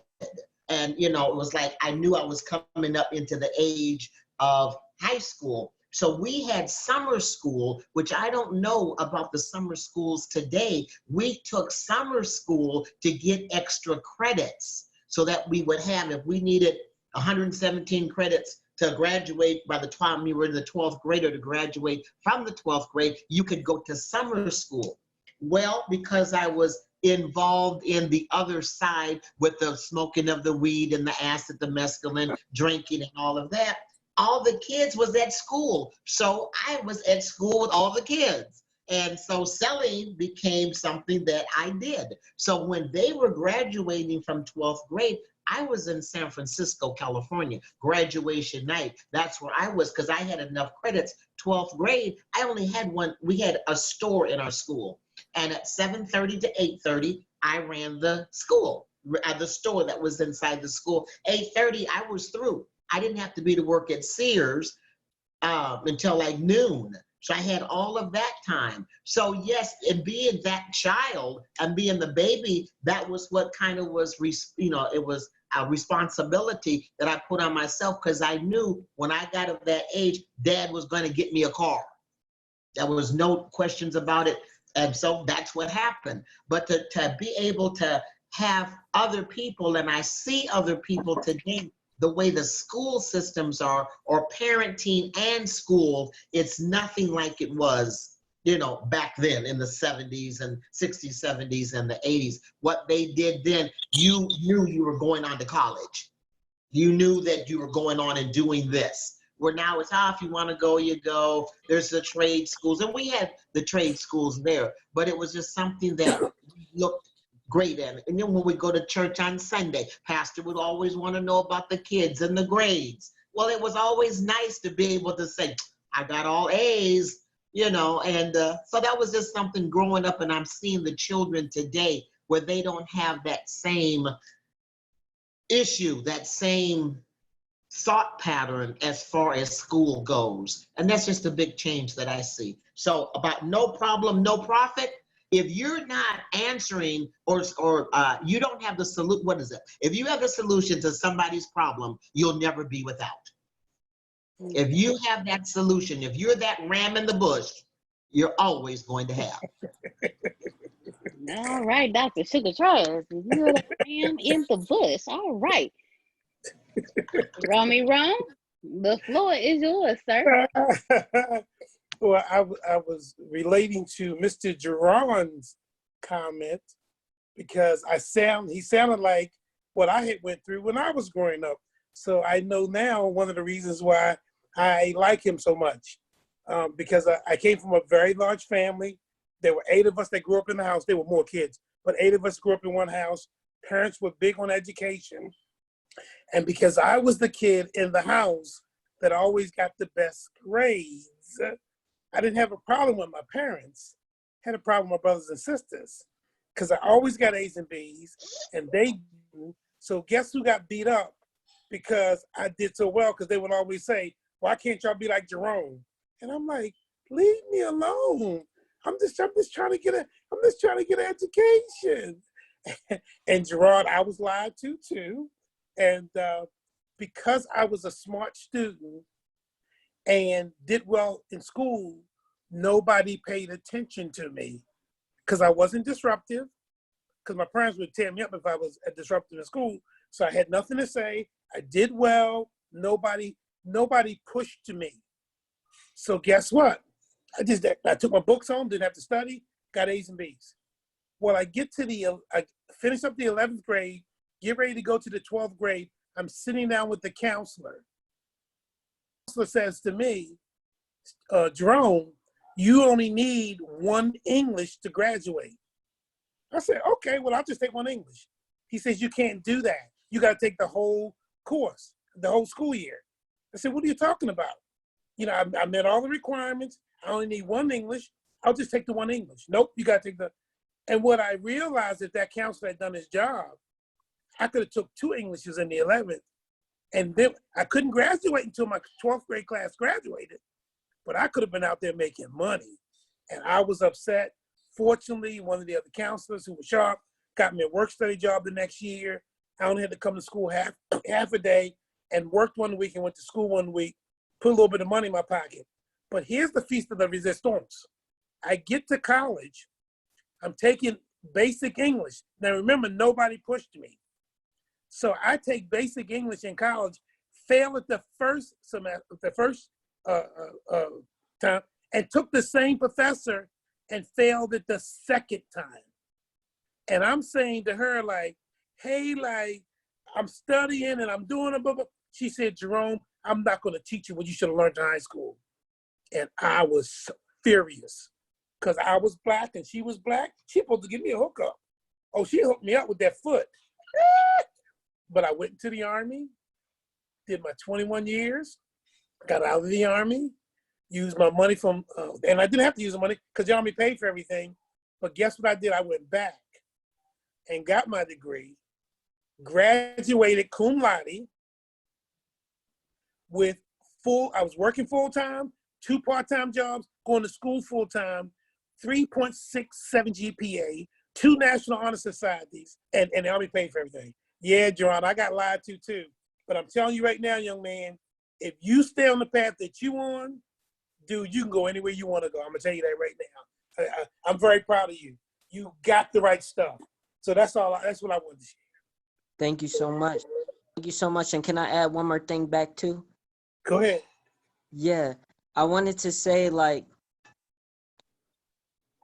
And, you know, it was like I knew I was coming up into the age of high school. So we had summer school, which I don't know about the summer schools today. We took summer school to get extra credits so that we would have, if we needed 117 credits to graduate by the time you were in the 12th grade or to graduate from the 12th grade, you could go to summer school. Well, because I was involved in the other side with the smoking of the weed and the acid, the mescaline, drinking and all of that, all the kids was at school. So I was at school with all the kids. And so selling became something that I did. So when they were graduating from 12th grade, I was in San Francisco, California, graduation night. That's where I was because I had enough credits. 12th grade, I only had one. We had a store in our school. And at 7:30 to 8:30, I ran the school, the store that was inside the school. 8:30, I was through. I didn't have to be to work at Sears until like noon. So I had all of that time. So yes, and being that child and being the baby, that was what kind of was, it was a responsibility that I put on myself because I knew when I got of that age, Dad was going to get me a car. There was no questions about it. And so that's what happened. But to be able to have other people, and I see other people today, the way the school systems are, or parenting and school, it's nothing like it was you know, back then in the 70s and 60s, 70s, and the 80s. What they did then, you knew you were going on to college. You knew that you were going on and doing this. Where now it's, if you want to go, you go. There's the trade schools, and we had the trade schools there, but it was just something that looked great at it. And then when we go to church on Sunday, pastor would always want to know about the kids and the grades. Well, it was always nice to be able to say, I got all A's, you know, and so that was just something growing up, and I'm seeing the children today where they don't have that same issue, that same thought pattern as far as school goes. And that's just a big change that I see. So about no problem, no profit, if you're not answering or you don't have the solution, what is it? If you have the solution to somebody's problem, you'll never be without. If you have that solution, if you're that ram in the bush, you're always going to have. All right, Dr. Sugar Trash. If you're the ram in the bush, all right. Romy Ron, the floor is yours, sir. Well, I was relating to Mr. Jerron's comment because he sounded like what I had went through when I was growing up. So I know now one of the reasons why I like him so much, because I came from a very large family. There were 8 of us that grew up in the house. There were more kids, but 8 of us grew up in one house. Parents were big on education. And because I was the kid in the house that always got the best grades, I didn't have a problem with my parents. I had a problem with my brothers and sisters because I always got A's and B's, and they didn't. So guess who got beat up because I did so well? Because they would always say, "Why can't y'all be like Jerome?" And I'm like, "Leave me alone. I'm just trying to get an education." And Gerard, I was lied to too. And because I was a smart student and did well in school, nobody paid attention to me because I wasn't disruptive, because my parents would tear me up if I was disruptive in school. So I had nothing to say. I did well. Nobody pushed me. So guess what? I took my books home, didn't have to study, got A's and B's. Well, I finished up the 11th grade, get ready to go to the 12th grade. I'm sitting down with the counselor. The counselor says to me, Jerome, you only need 1 English to graduate. I said, okay, well, I'll just take 1 English. He says, you can't do that. You got to take the whole course, the whole school year. I said, what are you talking about? You know, I met all the requirements. I only need 1 English. I'll just take the 1 English. Nope, you got to take the. And what I realized is that counselor had done his job. I could have took 2 Englishes in the 11th, and then I couldn't graduate until my 12th grade class graduated, but I could have been out there making money. And I was upset. Fortunately, one of the other counselors who was sharp got me a work study job the next year. I only had to come to school half a day and worked 1 week and went to school 1 week, put a little bit of money in my pocket. But here's the feast of the resistance. I get to college. I'm taking basic English. Now remember, nobody pushed me. So I take basic English in college, fail at the first semester, the first time, and took the same professor and failed it the second time. And I'm saying to her, like, hey, like, I'm studying and I'm doing a blah, blah. She said, Jerome, I'm not going to teach you what you should have learned in high school. And I was furious because I was black and she was black. She supposed to give me a hookup. Oh, she hooked me up with that foot. But I went into the Army, did my 21 years, got out of the Army, used my money from, and I didn't have to use the money because the Army paid for everything. But guess what I did? I went back and got my degree, graduated cum laude with I was working full-time, 2 part-time jobs, going to school full-time, 3.67 GPA, 2 National Honor Societies, and the Army paid for everything. Yeah, Jerron, I got lied to too. But I'm telling you right now, young man, if you stay on the path that you on, dude, you can go anywhere you want to go. I'm going to tell you that right now. I'm very proud of you. You got the right stuff. So that's what I wanted to share. Thank you so much. Thank you so much. And can I add one more thing back too? Go ahead. Yeah, I wanted to say, like,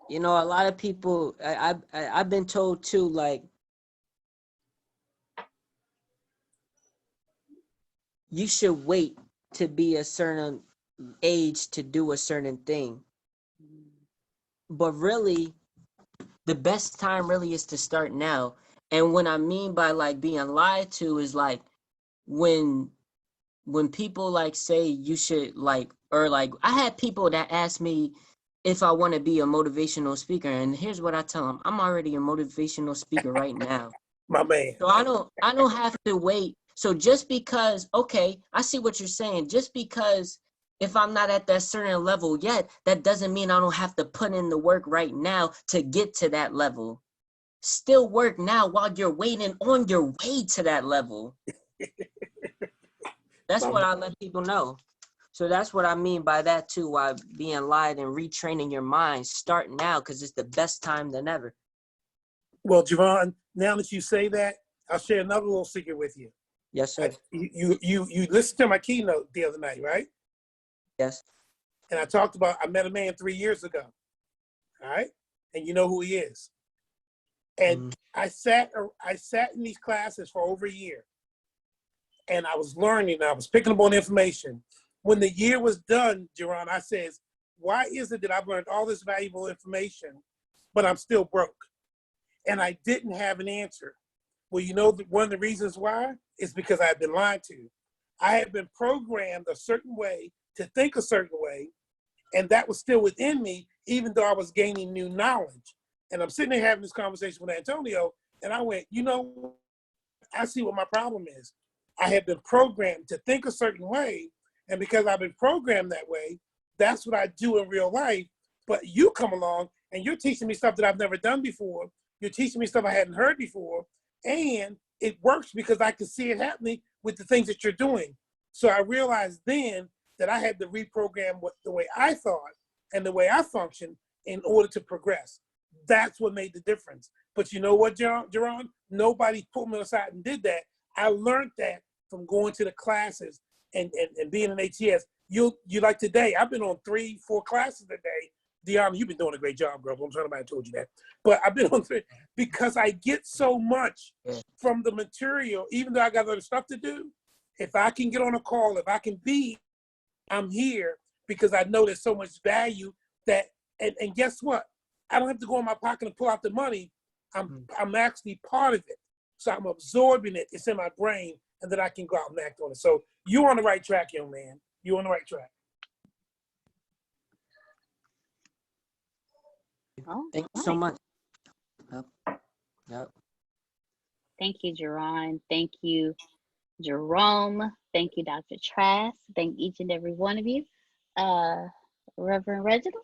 You know, a lot of people, I've been told too, like, you should wait to be a certain age to do a certain thing. But really, the best time really is to start now. And what I mean by like being lied to is like when people like say you should like, or like I had people that ask me if I want to be a motivational speaker, and here's what I tell them: I'm already a motivational speaker right now. My man. So I don't have to wait. So just because, okay, I see what you're saying. Just because if I'm not at that certain level yet, that doesn't mean I don't have to put in the work right now to get to that level. Still work now while you're waiting on your way to that level. That's what I let people know. So that's what I mean by that too, why being lied and retraining your mind, start now, because it's the best time than ever. Well, Javon, now that you say that, I'll share another little secret with you. Yes, sir. You listened to my keynote the other night, right? Yes. And I talked about, I met a man 3 years ago. All right. And you know who he is. And I sat in these classes for over a year. And I was learning, I was picking up on information. When the year was done, Jerron, I says, why is it that I've learned all this valuable information, but I'm still broke? And I didn't have an answer. Well, you know, one of the reasons why is because I had been lied to. I had been programmed a certain way to think a certain way, and that was still within me, even though I was gaining new knowledge. And I'm sitting there having this conversation with Antonio, and I went, you know, I see what my problem is. I had been programmed to think a certain way, and because I've been programmed that way, that's what I do in real life. But you come along, and you're teaching me stuff that I've never done before. You're teaching me stuff I hadn't heard before, and it works because I can see it happening with the things that you're doing. So I realized then that I had to reprogram the way I thought and the way I functioned in order to progress. That's what made the difference. But you know what, Jerron? Nobody pulled me aside and did that. I learned that from going to the classes and being an ATS. You like today, I've been on 3-4 classes a day. Deanna, you've been doing a great job, girl. I'm sorry I told you that. But I've been on 3 because I get so much from the material, even though I got other stuff to do. If I can get on a call, if I can be, I'm here because I know there's so much value that, and guess what? I don't have to go in my pocket and pull out the money. I'm actually part of it. So I'm absorbing it. It's in my brain, and then I can go out and act on it. So you're on the right track, young man. You're on the right track. Oh, Thank you so much. Yep. Thank you, Jerron. Thank you, Jerome. Thank you, Dr. Trask. Thank each and every one of you. Reverend Reginald.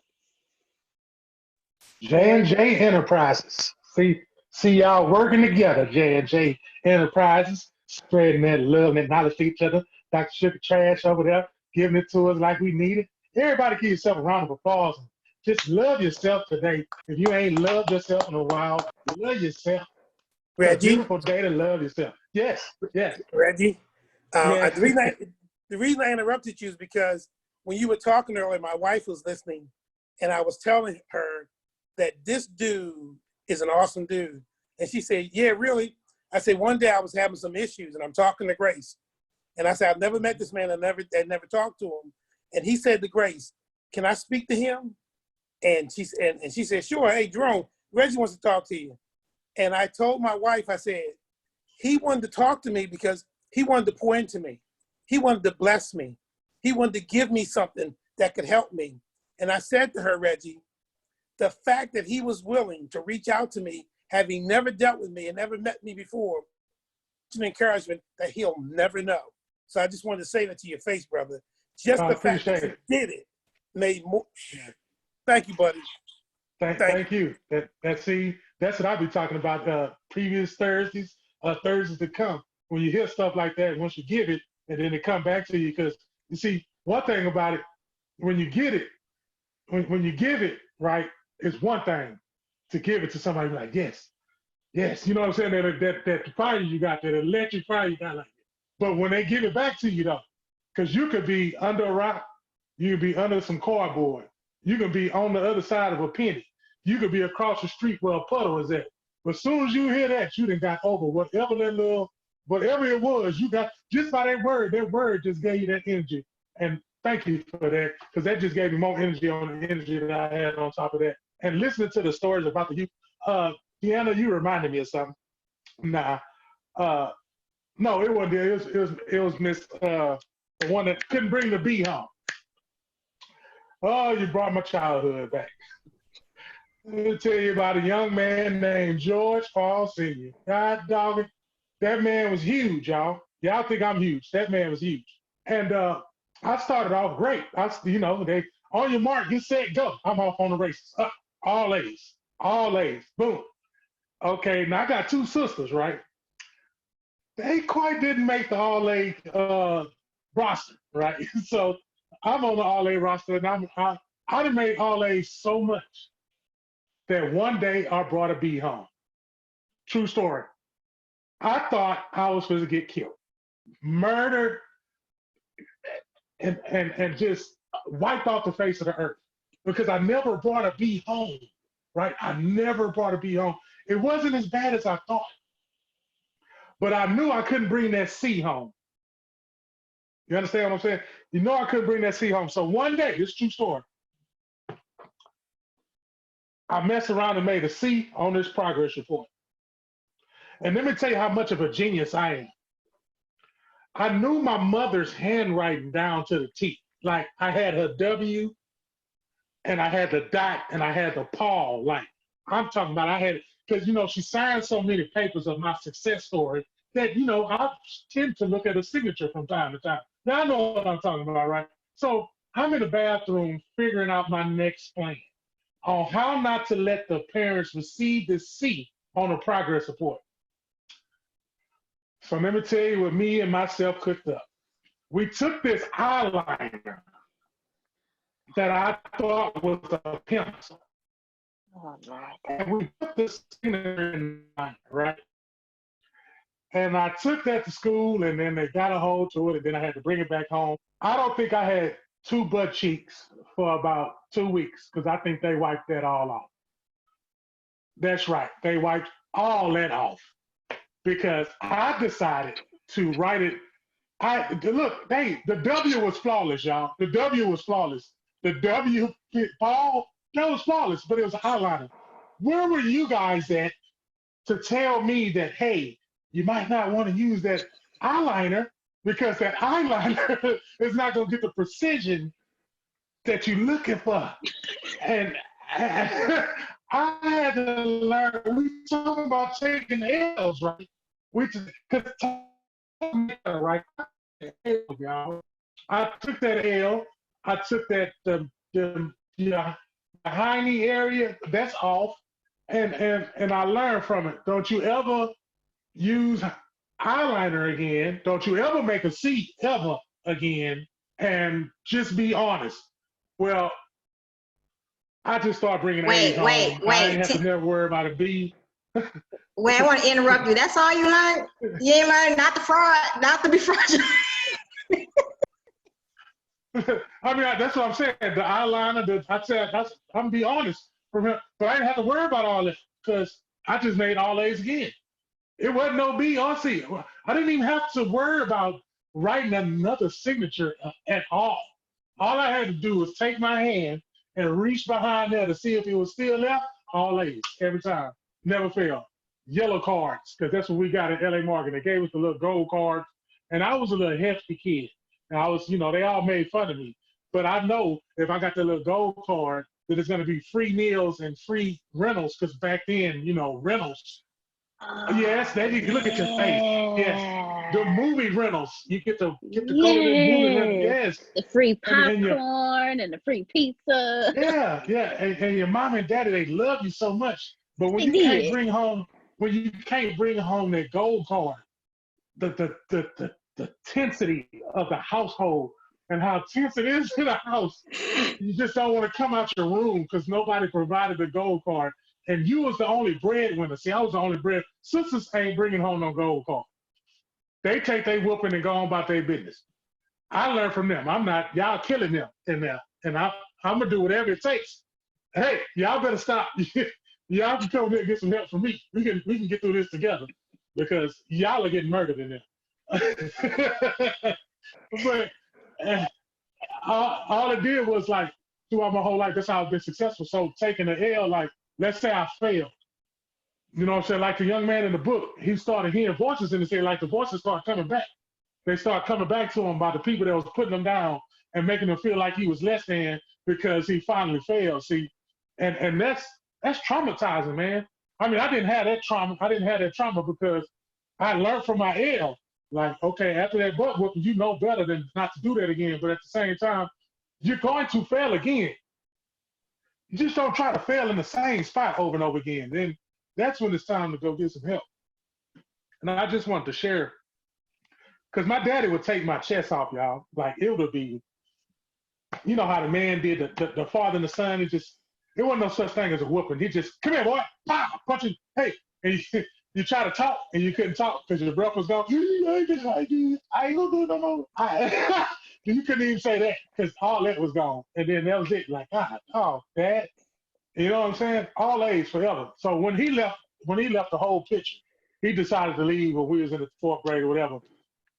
J&J Enterprises. See y'all working together, J&J Enterprises, spreading that love and that knowledge to each other. Dr. Sugar Trash over there, giving it to us like we need it. Everybody give yourself a round of applause. Just love yourself today. If you ain't loved yourself in a while, love yourself. Reggie? It's a beautiful day to love yourself. Yes. Reggie? Yes. The reason I interrupted you is because when you were talking earlier, my wife was listening, and I was telling her that this dude is an awesome dude. And she said, yeah, really? I said, one day I was having some issues, and I'm talking to Grace. And I said, I've never met this man. I never talked to him. And he said to Grace, can I speak to him? And she said, sure. Hey, Jerome, Reggie wants to talk to you. And I told my wife, I said, he wanted to talk to me because he wanted to pour into me. He wanted to bless me. He wanted to give me something that could help me. And I said to her, Reggie, the fact that he was willing to reach out to me, having never dealt with me and never met me before, it's an encouragement that he'll never know. So I just wanted to say that to your face, brother. Just the fact that you did it made more. Thank you, buddy. Thank you. That's what I'll be talking about previous Thursdays, Thursdays to come. When you hear stuff like that, once you give it, and then it come back to you, because you see, one thing about it, when you get it, when you give it, right, it's one thing to give it to somebody like, yes, you know what I'm saying, that fire you got, that electric fire you got like that. But when they give it back to you though, because you could be under a rock, you could be under some cardboard, you can be on the other side of a penny. you could be across the street where a puddle is at. But as soon as you hear that, you done got over whatever it was, you got just by that word just gave you that energy. And thank you for that, because that just gave me more energy on the energy that I had on top of that. And listening to the stories about the youth, Deanna, you reminded me of something. Nah, no, it wasn't there. It was Miss the one that couldn't bring the bee home. Oh, you brought my childhood back. Let me tell you about a young man named George Paul Sr. God dog it. That man was huge, y'all. Y'all think I'm huge. That man was huge. And I started off great. They on your mark, get set, go. I'm off on the races. Up, all A's, boom. Okay, now I got two sisters, right? They quite didn't make the all A roster, right? So I'm on the all A roster, and I done made all A's so much that one day I brought a bee home. True story. I thought I was supposed to get killed, murdered, and just wiped off the face of the earth, because I never brought a bee home, right? I never brought a bee home. It wasn't as bad as I thought, but I knew I couldn't bring that C home. You understand what I'm saying? You know I couldn't bring that C home. So one day, this is a true story, I messed around and made a C on this progress report. And let me tell you how much of a genius I am. I knew my mother's handwriting down to the T. Like, I had her W, and I had the dot, and I had the Paul. Like, I'm talking about, I had, because, she signed so many papers of my success story that, I tend to look at a signature from time to time. Now, I know what I'm talking about, right? So I'm in the bathroom figuring out my next plan on how not to let the parents receive this C on a progress report. So let me tell you what me and myself cooked up. We took this eyeliner that I thought was a pencil. Oh, Lord. And we put this in there, right? And I took that to school, and then they got a hold to it, and then I had to bring it back home. I don't think I had two butt cheeks for about 2 weeks, because I think they wiped that all off. That's right. They wiped all that off, because I decided to write it. The W was flawless, y'all. The W was flawless. The W, Paul, that was flawless, but it was an eyeliner. Where were you guys at to tell me that, hey, you might not want to use that eyeliner, because that eyeliner is not going to get the precision that you're looking for? And I had to learn. We talking about taking L's, right? We just, right? I took that L. I took that the hiney area, that's off, and I learned from it. Don't you ever use eyeliner again. Don't you ever make a C ever again, and just be honest. Well, I just start bringing A's home. I ain't have to never worry about a B. Wait, I want to interrupt you. That's all you learned? You ain't learned not to be fraudulent. I mean, that's what I'm saying. The eyeliner, I'm gonna be honest, but I didn't have to worry about all this, because I just made all A's again. It wasn't no B or C. I didn't even have to worry about writing another signature at all. All I had to do was take my hand and reach behind there to see if it was still there. All A's every time, never failed. Yellow cards, because that's what we got at LA Morgan. They gave us the little gold cards, and I was a little hefty kid. And I was, they all made fun of me. But I know if I got the little gold card, that it's going to be free meals and free rentals, because back then, rentals. Yes, there you look at your face. Yes, the movie rentals. You get to go to the movie rentals. Yes, the free popcorn and the free pizza. Yeah, and your mom and daddy, they love you so much. But when you can't bring home that gold card, the tensity of the household and how tense it is in the house, you just don't want to come out your room because nobody provided the gold card. And you was the only breadwinner. See, I was the only bread. Sisters ain't bringing home no gold card. They take their whooping and go on about their business. I learned from them. I'm not, y'all killing them in there. And I'm going to do whatever it takes. hey, y'all better stop. Y'all can come here and get some help from me. We can get through this together because y'all are getting murdered in there. But all it did was like throughout my whole life, that's how I've been successful. So taking an L, like let's say I failed. You know what I'm saying? Like the young man in the book, he started hearing voices in his head, like the voices start coming back. They start coming back to him by the people that was putting him down and making him feel like he was less than because he finally failed. See, and that's traumatizing, man. I mean, I didn't have that trauma. I didn't have that trauma because I learned from my L. Like, okay, after that butt whooping, you know better than not to do that again. But at the same time, you're going to fail again. You just don't try to fail in the same spot over and over again. Then that's when it's time to go get some help. And I just wanted to share, because my daddy would take my chest off, y'all. Like, it would be, you know how the man did, the father and the son, there wasn't no such thing as a whooping. He just, come here, boy, pow, punch you, hey. And you try to talk, and you couldn't talk because your breath was gone. I ain't gonna do no more. You couldn't even say that because all that was gone. And then that was it. Like, God, oh, Dad. You know what I'm saying? All A's forever. So when he left the whole picture, he decided to leave when we was in the 4th grade or whatever.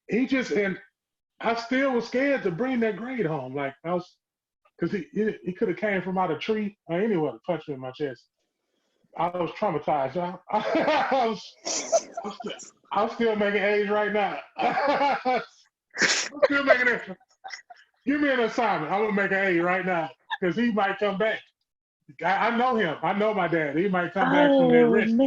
And I still was scared to bring that grade home. Like, I was, because he could have came from out a tree or anywhere to punch me in my chest. I was traumatized, y'all. I'm still making A's right now. I'm still making it. Give me an assignment. I'm gonna make an A right now because he might come back. I know him. I know my dad. He might come back from that risk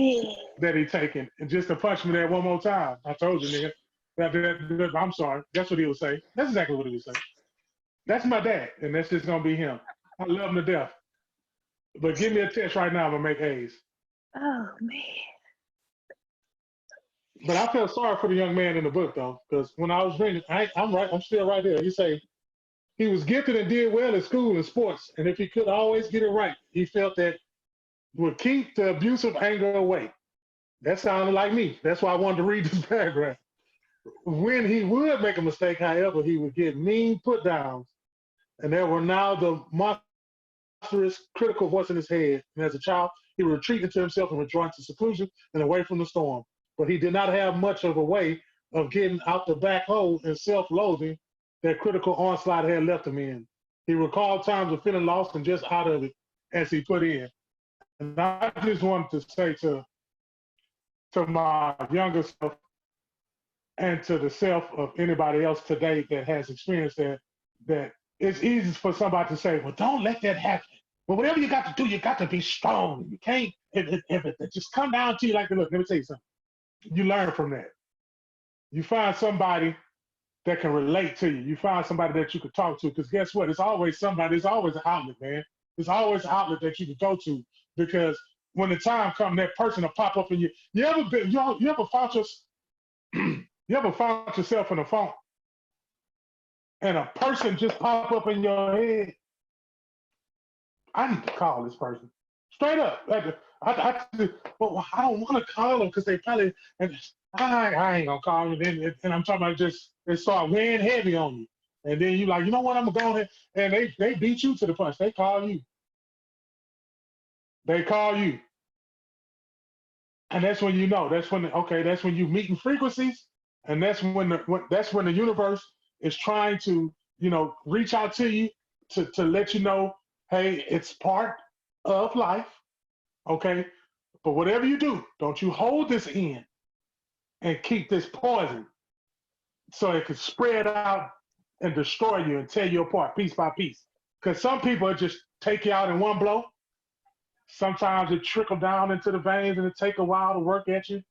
that he taking and just to punch me there one more time. I told you, nigga. I'm sorry. That's what he would say. That's exactly what he would say. That's my dad, and that's just gonna be him. I love him to death. But give me a test right now, I'm gonna make A's. Oh man. But I feel sorry for the young man in the book though, because when I was reading, I'm still right there. He say he was gifted and did well in school and sports, and if he could always get it right, he felt that would keep the abusive anger away. That sounded like me. That's why I wanted to read this paragraph. When he would make a mistake, however, he would get mean put downs, and there were now the monstrous critical voice in his head. And as a child, he would retreat into himself and withdraw into seclusion and away from the storm. But he did not have much of a way of getting out the back hole and self-loathing that critical onslaught had left him in. He recalled times of feeling lost and just out of it as he put in. And I just wanted to say to my younger self and to the self of anybody else today that has experienced that it's easy for somebody to say, well, don't let that happen. But whatever you got to do, you got to be strong. You can't, if it just come down to you like, look, let me tell you something. You learn from that. You find somebody that can relate to you. You find somebody that you could talk to, because guess what? It's always somebody. It's always an outlet, man. It's always an outlet that you can go to, because when the time comes, that person will pop up in you. You ever found yourself in a phone and a person just pop up in your head? I need to call this person straight up. I don't want to call them because they probably, and I ain't gonna call them. And I'm talking about just they start weighing heavy on you, and then you like, you know what? I'm gonna go ahead, and they beat you to the punch. They call you. They call you, and that's when you know. That's when that's when you meeting frequencies, and that's when the universe is trying to reach out to you to let you know, hey, it's part of life. Okay, but whatever you do, don't you hold this in and keep this poison so it can spread out and destroy you and tear you apart piece by piece. Because some people just take you out in one blow. Sometimes it trickle down into the veins and it take a while to work at you.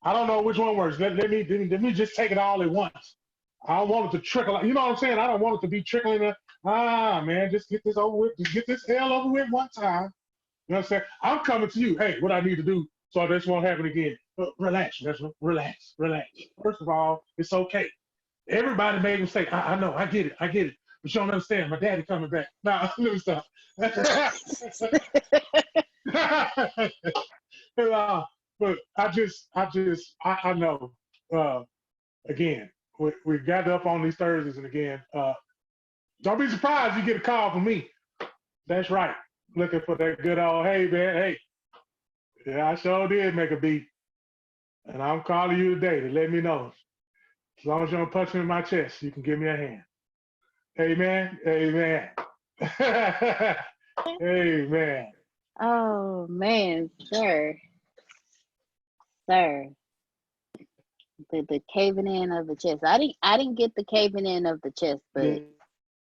I don't know which one works. Let me just take it all at once. I don't want it to trickle. You know what I'm saying? I don't want it to be trickling. Man, just get this over with. Just get this L over with one time. You know what I'm saying? I'm coming to you. Hey, what I need to do so this won't happen again. Relax, relax. First of all, it's okay. Everybody made a mistake. I know. I get it. But you don't understand. My daddy coming back. Nah, let me stop. But I know. Again, we got up on these Thursdays, and again, don't be surprised you get a call from me. That's right. looking for that good old, hey man, hey, yeah, I sure did make a beat. And I'm calling you today to let me know. As long as you don't punch me in my chest, you can give me a hand. Amen. Amen. Amen. Oh man, sir. The caving in of the chest. I didn't get the caving in of the chest, but Yeah,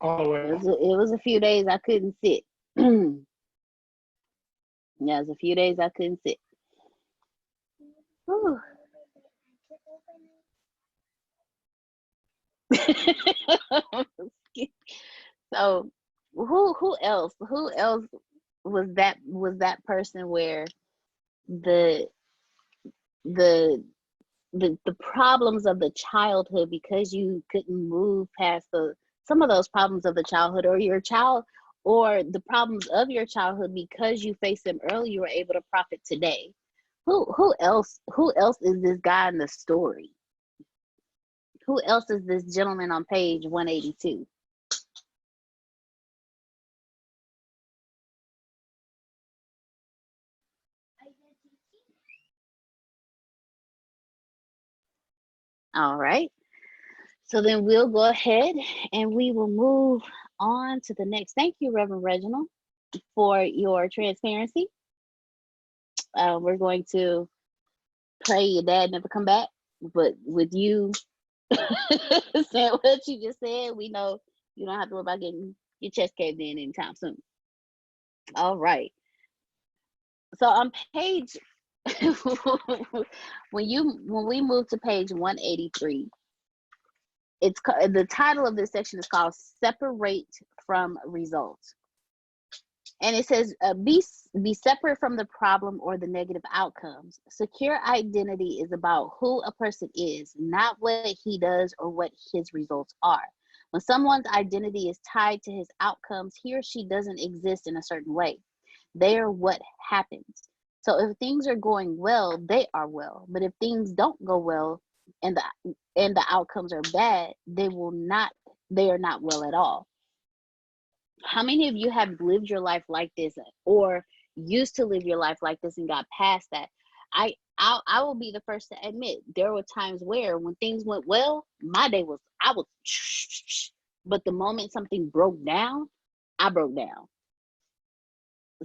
all the way. it was a few days I couldn't sit. Yeah, it was a few days I couldn't sit. Whew. So who else was that person where the the the problems of the childhood, because you couldn't move past some of those problems of the childhood, or your child, or the problems of your childhood, because you faced them early, you were able to profit today. Who else is this guy in the story? Who else is this gentleman on page 182? All right. So then we'll go ahead and we will move on to the next. Thank you, Reverend Reginald, for your transparency. We're going to pray your dad never come back, but with you saying what you just said, we know you don't have to worry about getting your chest caved in anytime soon. All right. So on page when we move to page 183, it's the title of this section is called "Separate from Results," and it says, "Be separate from the problem or the negative outcomes. Secure identity is about who a person is, not what he does or what his results are. When someone's identity is tied to his outcomes, he or she doesn't exist in a certain way. They are what happens. So if things are going well, they are well. But if things don't go well and the outcomes are bad, they are not well at all." How many of you have lived your life like this, or used to live your life like this and got past that? I will be the first to admit there were times where when things went well, my day was I was but the moment something broke down, I broke down.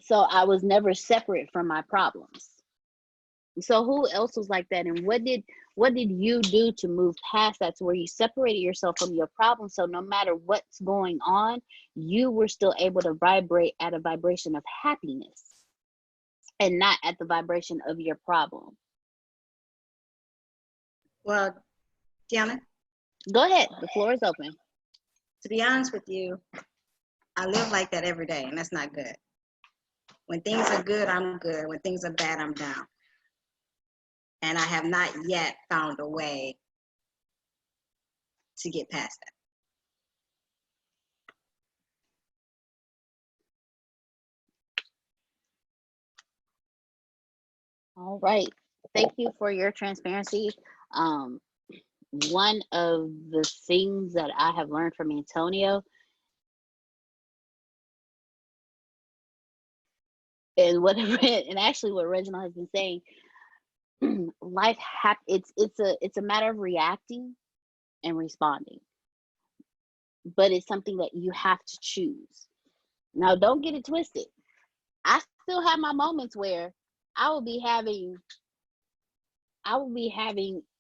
So I was never separate from my problems. So who else was like that, and what did you do to move past that, to where you separated yourself from your problem, so no matter what's going on, you were still able to vibrate at a vibration of happiness and not at the vibration of your problem? Well, Tiana, Go ahead, the floor is open. to be honest with you, I live like that every day, and that's not good. When things are good, I'm good. When things are bad, I'm down. And I have not yet found a way to get past that. All right, thank you for your transparency. One of the things that I have learned from Antonio, and actually what Reginald has been saying, it's a matter of reacting and responding, but it's something that you have to choose. Now, don't get it twisted. I still have my moments where I will be having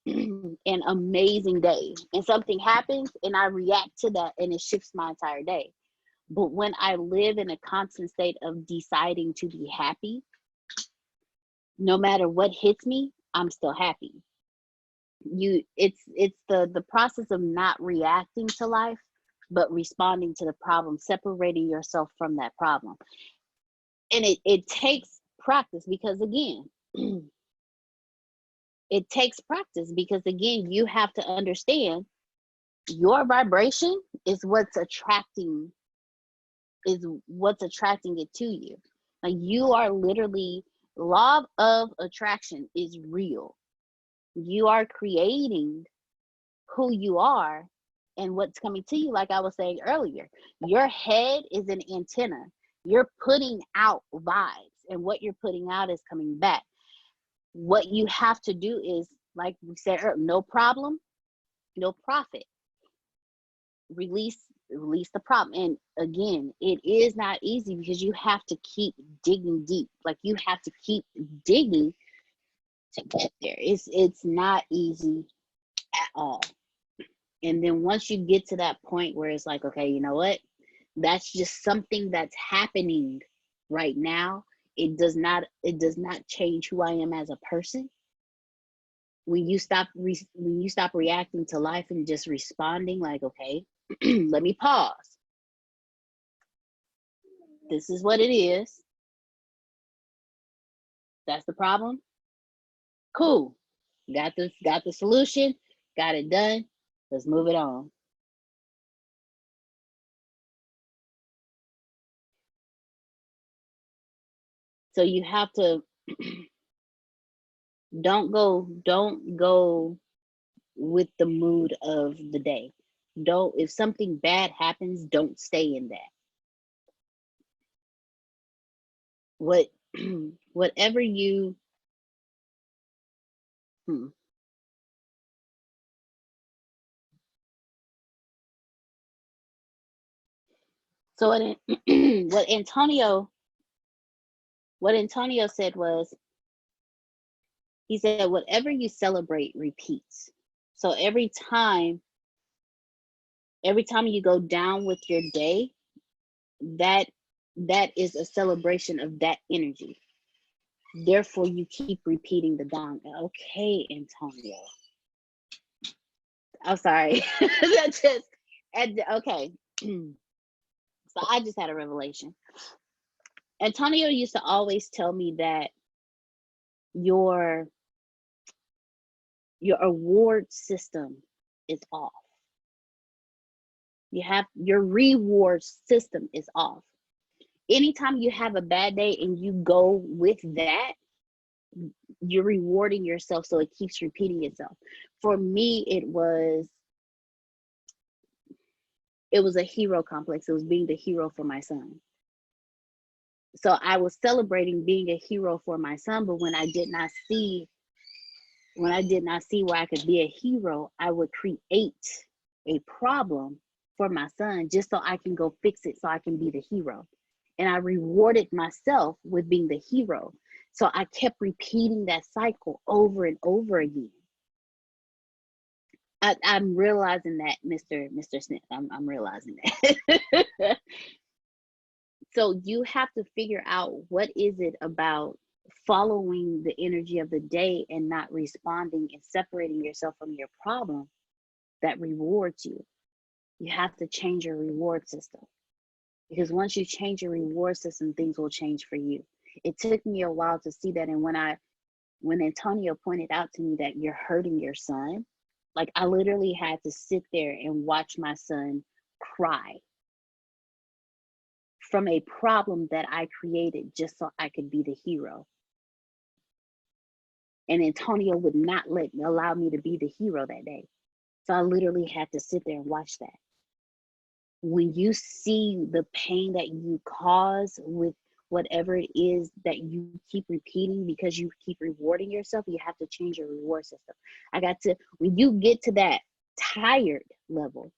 an amazing day, and something happens and I react to that and it shifts my entire day. But when I live in a constant state of deciding to be happy, no matter what hits me, I'm still happy. It's the process of not reacting to life, but responding to the problem, separating yourself from that problem. And it takes practice, because again, you have to understand your vibration is what's attracting it to you. Like, you are literally, law of attraction is real. You are creating who you are and what's coming to you. Like I was saying earlier, your head is an antenna. You're putting out vibes, and what you're putting out is coming back. What you have to do is, like we said earlier, no problem, no profit. Release the problem. And again, it is not easy because you have to keep digging deep. Like, you have to keep digging to get there. It's not easy at all. And then once you get to that point where it's like, okay, you know what? That's just something that's happening right now. It does not change who I am as a person. When you stop reacting to life and just responding, like, okay, let me pause. This is what it is. That's the problem. Cool. Got the solution. Got it done. Let's move it on. So you have to don't go with the mood of the day. If something bad happens, don't stay in that. Whatever you So what Antonio said was, he said, whatever you celebrate repeats. So every time you go down with your day, that is a celebration of that energy. Therefore, you keep repeating the down. Okay, Antonio. I'm sorry. Okay. So I just had a revelation. Antonio used to always tell me that your award system is off. Your reward system is off. Anytime you have a bad day and you go with that, you're rewarding yourself, so it keeps repeating itself. For me, it was a hero complex. It was being the hero for my son. So I was celebrating being a hero for my son, but when I did not see where I could be a hero, I would create a problem for my son just so I can go fix it, so I can be the hero. And I rewarded myself with being the hero. So I kept repeating that cycle over and over again. I'm realizing that, Mr. Smith. I'm realizing that. So you have to figure out, what is it about following the energy of the day and not responding and separating yourself from your problem that rewards you. You have to change your reward system, because once you change your reward system, things will change for you. It took me a while to see that. And when Antonio pointed out to me that you're hurting your son, like, I literally had to sit there and watch my son cry from a problem that I created just so I could be the hero. And Antonio would not allow me to be the hero that day. So I literally had to sit there and watch that. When you see the pain that you cause with whatever it is that you keep repeating because you keep rewarding yourself, you have to change your reward system. When you get to that tired level,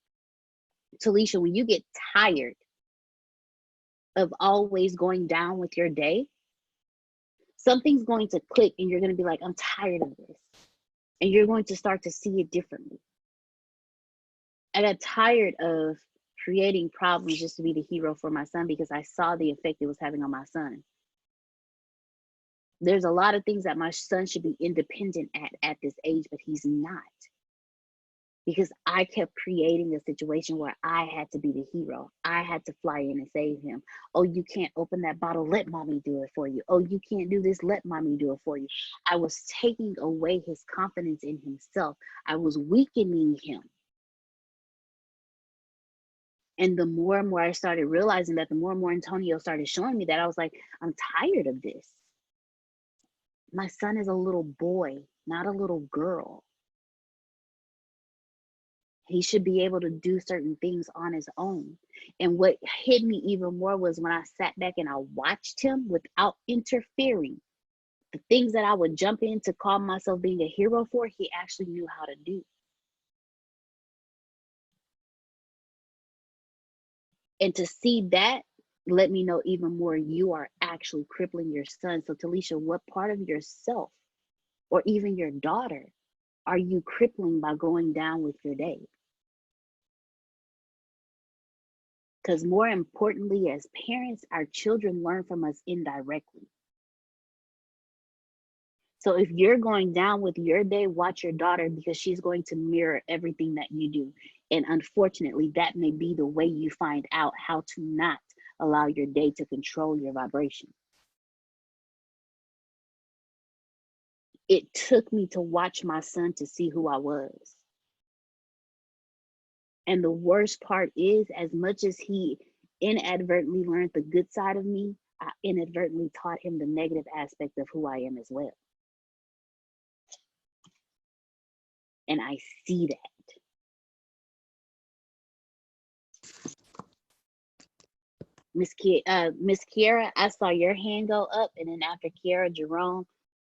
Talisha, when you get tired of always going down with your day, something's going to click and you're going to be like, I'm tired of this. And you're going to start to see it differently. I got tired of creating problems just to be the hero for my son, because I saw the effect it was having on my son. There's a lot of things that my son should be independent at this age, but he's not. Because I kept creating a situation where I had to be the hero. I had to fly in and save him. Oh, you can't open that bottle, let mommy do it for you. Oh, you can't do this, let mommy do it for you. I was taking away his confidence in himself. I was weakening him. And the more and more I started realizing that, the more and more Antonio started showing me that, I was like, I'm tired of this. My son is a little boy, not a little girl. He should be able to do certain things on his own. And what hit me even more was when I sat back and I watched him without interfering. The things that I would jump in to call myself being a hero for, he actually knew how to do. And to see that let me know even more you are actually crippling your son. So Talisha, what part of yourself or even your daughter are you crippling by going down with your day? Because more importantly, as parents, our children learn from us indirectly. So if you're going down with your day, watch your daughter, because she's going to mirror everything that you do. And unfortunately, that may be the way you find out how to not allow your day to control your vibration. It took me to watch my son to see who I was. And the worst part is, as much as he inadvertently learned the good side of me, I inadvertently taught him the negative aspect of who I am as well. And I see that. Miss Kiara, I saw your hand go up, and then after Kiara, Jerome,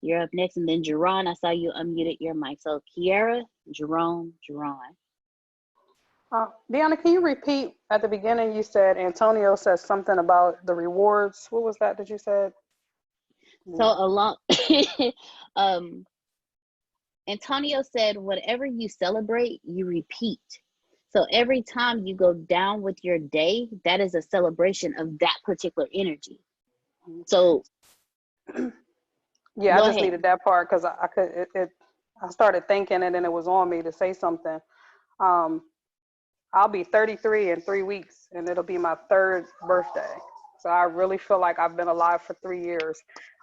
you're up next, and then Jerron, I saw you unmuted your mic. So Kiara, Jerome, Jerron. Deanna, can you repeat at the beginning? You said Antonio said something about the rewards. What was that you said? So along, Antonio said, whatever you celebrate, you repeat. So every time you go down with your day, that is a celebration of that particular energy. So yeah, I just needed that part because I started thinking and then it was on me to say something. I'll be 33 in 3 weeks, and it'll be my 3rd birthday. So I really feel like I've been alive for 3 years.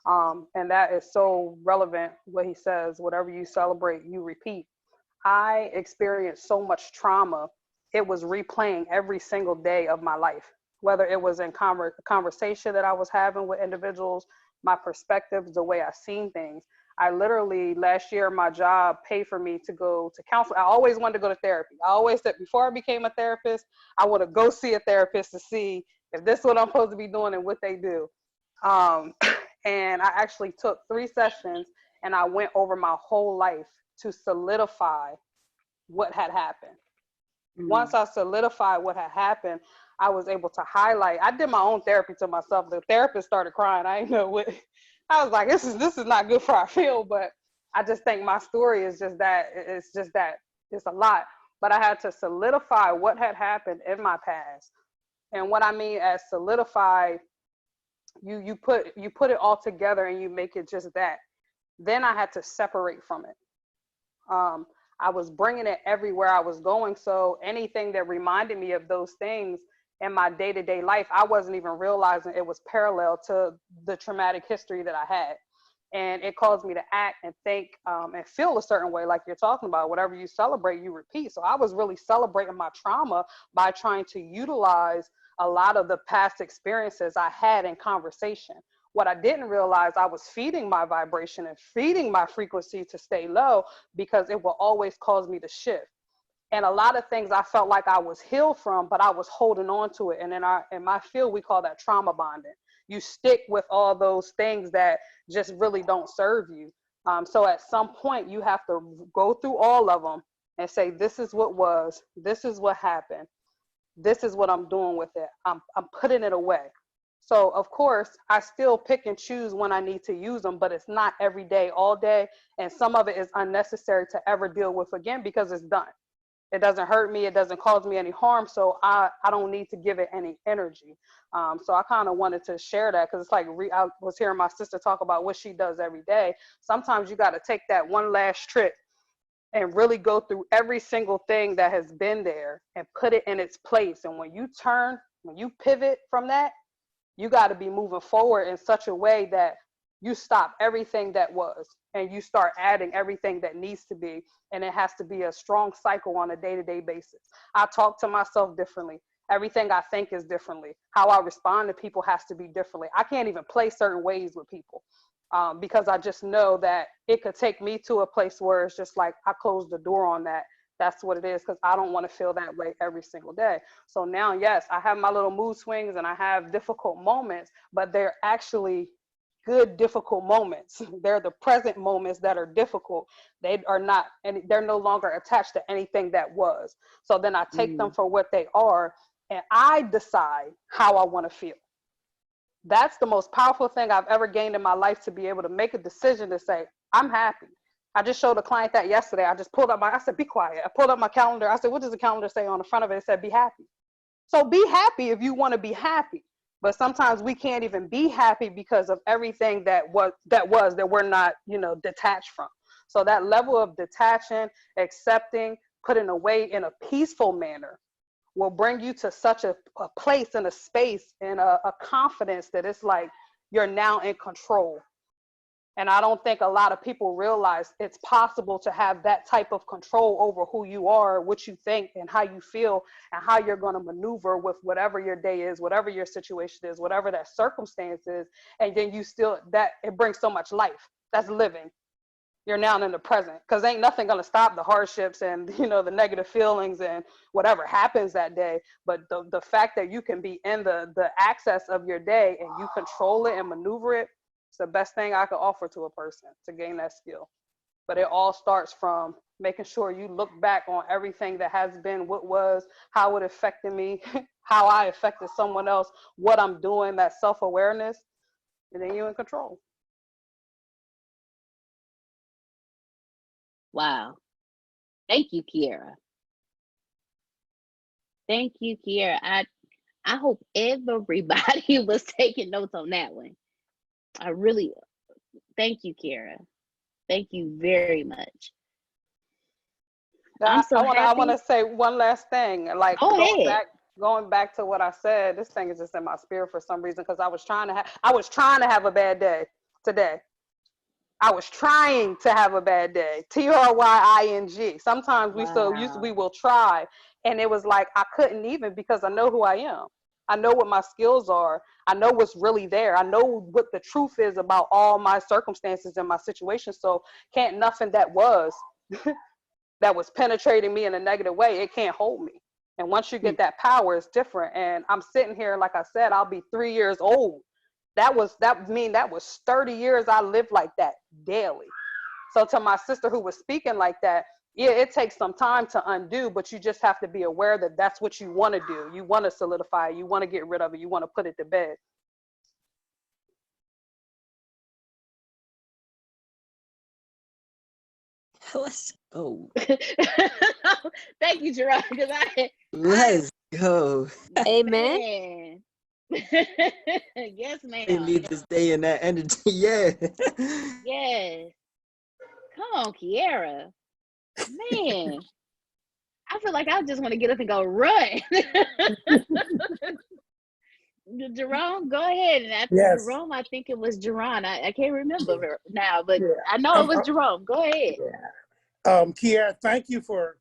And that is so relevant, what he says, whatever you celebrate, you repeat. I experienced so much trauma. It was replaying every single day of my life, whether it was in conversation that I was having with individuals, my perspectives, the way I seen things. I literally, last year, my job paid for me to go to counseling. I always wanted to go to therapy. I always said before I became a therapist, I want to go see a therapist to see if this is what I'm supposed to be doing and what they do. And I actually took 3 sessions and I went over my whole life to solidify what had happened. Once I solidified what had happened, I was able to highlight. I did my own therapy to myself. The therapist started crying. I didn't know what. I was like, this is not good for our field. But I just think my story is just that. It's a lot. But I had to solidify what had happened in my past. And what I mean as solidify, you put it all together and you make it just that. Then I had to separate from it. I was bringing it everywhere I was going. So anything that reminded me of those things in my day-to-day life, I wasn't even realizing it was parallel to the traumatic history that I had. And it caused me to act and think and feel a certain way, like you're talking about. Whatever you celebrate, you repeat. So I was really celebrating my trauma by trying to utilize a lot of the past experiences I had in conversation. What I didn't realize, I was feeding my vibration and feeding my frequency to stay low, because it will always cause me to shift. And a lot of things I felt like I was healed from, but I was holding on to it. And in my field, we call that trauma bonding. You stick with all those things that just really don't serve you. So at some point, you have to go through all of them and say, this is what was, this is what happened, this is what I'm doing with it. I'm putting it away. So of course, I still pick and choose when I need to use them, but it's not every day, all day. And some of it is unnecessary to ever deal with again, because it's done. It doesn't hurt me. It doesn't cause me any harm. So I don't need to give it any energy. So I kind of wanted to share that, because it's like I was hearing my sister talk about what she does every day. Sometimes you got to take that one last trip and really go through every single thing that has been there and put it in its place. And when you pivot from that, you got to be moving forward in such a way that you stop everything that was and you start adding everything that needs to be. And it has to be a strong cycle on a day-to-day basis. I talk to myself differently. Everything I think is differently. How I respond to people has to be differently. I can't even play certain ways with people because I just know that it could take me to a place where it's just like I close the door on that That's what it is, because I don't want to feel that way every single day. So now, yes, I have my little mood swings and I have difficult moments, but they're actually good, difficult moments. They're the present moments that are difficult. They are not, and they're no longer attached to anything that was. So then I take them for what they are, and I decide how I want to feel. That's the most powerful thing I've ever gained in my life, to be able to make a decision to say, I'm happy. I just showed a client that yesterday. I just pulled up I said, be quiet. I pulled up my calendar. I said, what does the calendar say on the front of it? It said, be happy. So be happy if you want to be happy. But sometimes we can't even be happy because of everything that we're not, detached from. So that level of detaching, accepting, putting away in a peaceful manner will bring you to such a place and a space and a confidence that it's like you're now in control. And I don't think a lot of people realize it's possible to have that type of control over who you are, what you think, and how you feel, and how you're going to maneuver with whatever your day is, whatever your situation is, whatever that circumstance is. And then it brings so much life. That's living. You're now in the present, because ain't nothing going to stop the hardships and, the negative feelings and whatever happens that day. But the fact that you can be in the access of your day and you control it and maneuver it, it's the best thing I could offer to a person to gain that skill. But it all starts from making sure you look back on everything that has been, what was, how it affected me, how I affected someone else, what I'm doing, that self-awareness, and then you're in control. Wow. Thank you, Kiera. Thank you, Kiera. I hope everybody was taking notes on that one. I really, thank you, Kiera. Thank you very much. I'm so happy. I want to say one last thing. Like, Go ahead. Going back to what I said, this thing is just in my spirit for some reason, because I was trying to have a bad day today. I was trying to have a bad day. TRYING. Sometimes we will try, and it was like I couldn't even, because I know who I am. I know what my skills are. I know what's really there. I know what the truth is about all my circumstances and my situation. So can't nothing that was penetrating me in a negative way, it can't hold me. And once you get that power, it's different. And I'm sitting here, like I said, I'll be 3 years old. That was 30 years I lived like that daily. So to my sister who was speaking like that, yeah, it takes some time to undo, but you just have to be aware that that's what you want to do. You want to solidify it. You want to get rid of it. You want to put it to bed. Let's go. Thank you, Gerard. Let's go. Amen. Yes, ma'am. You need to stay in that energy. Yeah. Yes. Come on, Kiera. Man, I feel like I just want to get up and go run. Jerome, go ahead. And after Jerome, I think it was Jerron. I can't remember now, but I know it was Jerome. Go ahead. Kiera, thank you for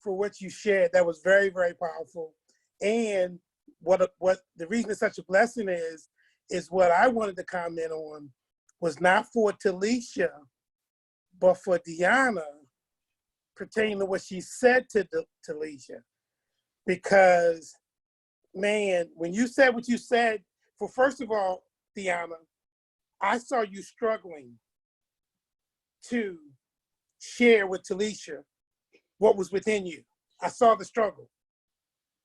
what you shared. That was very, very powerful. And what the reason it's such a blessing is what I wanted to comment on was not for Talisha, but for Deanna, pertaining to what she said to Talisha. Because, man, when you said what you said, first of all, Deanna, I saw you struggling to share with Talisha what was within you. I saw the struggle,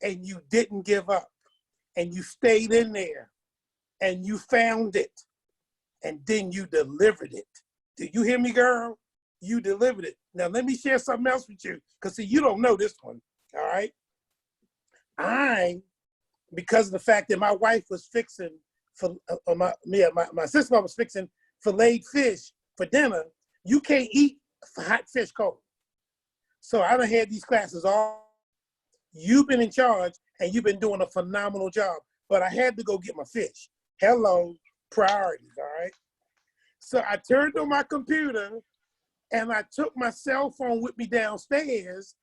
and you didn't give up, and you stayed in there, and you found it, and then you delivered it. Did you hear me, girl? You delivered it. Now, let me share something else with you, because see, you don't know this one, all right? Because of the fact that my wife was fixing, my sister was fixing filleted fish for dinner, you can't eat hot fish cold. So I done had these classes all. You've been in charge, and you've been doing a phenomenal job, but I had to go get my fish. Hello, priorities, all right? So I turned on my computer, and I took my cell phone with me downstairs,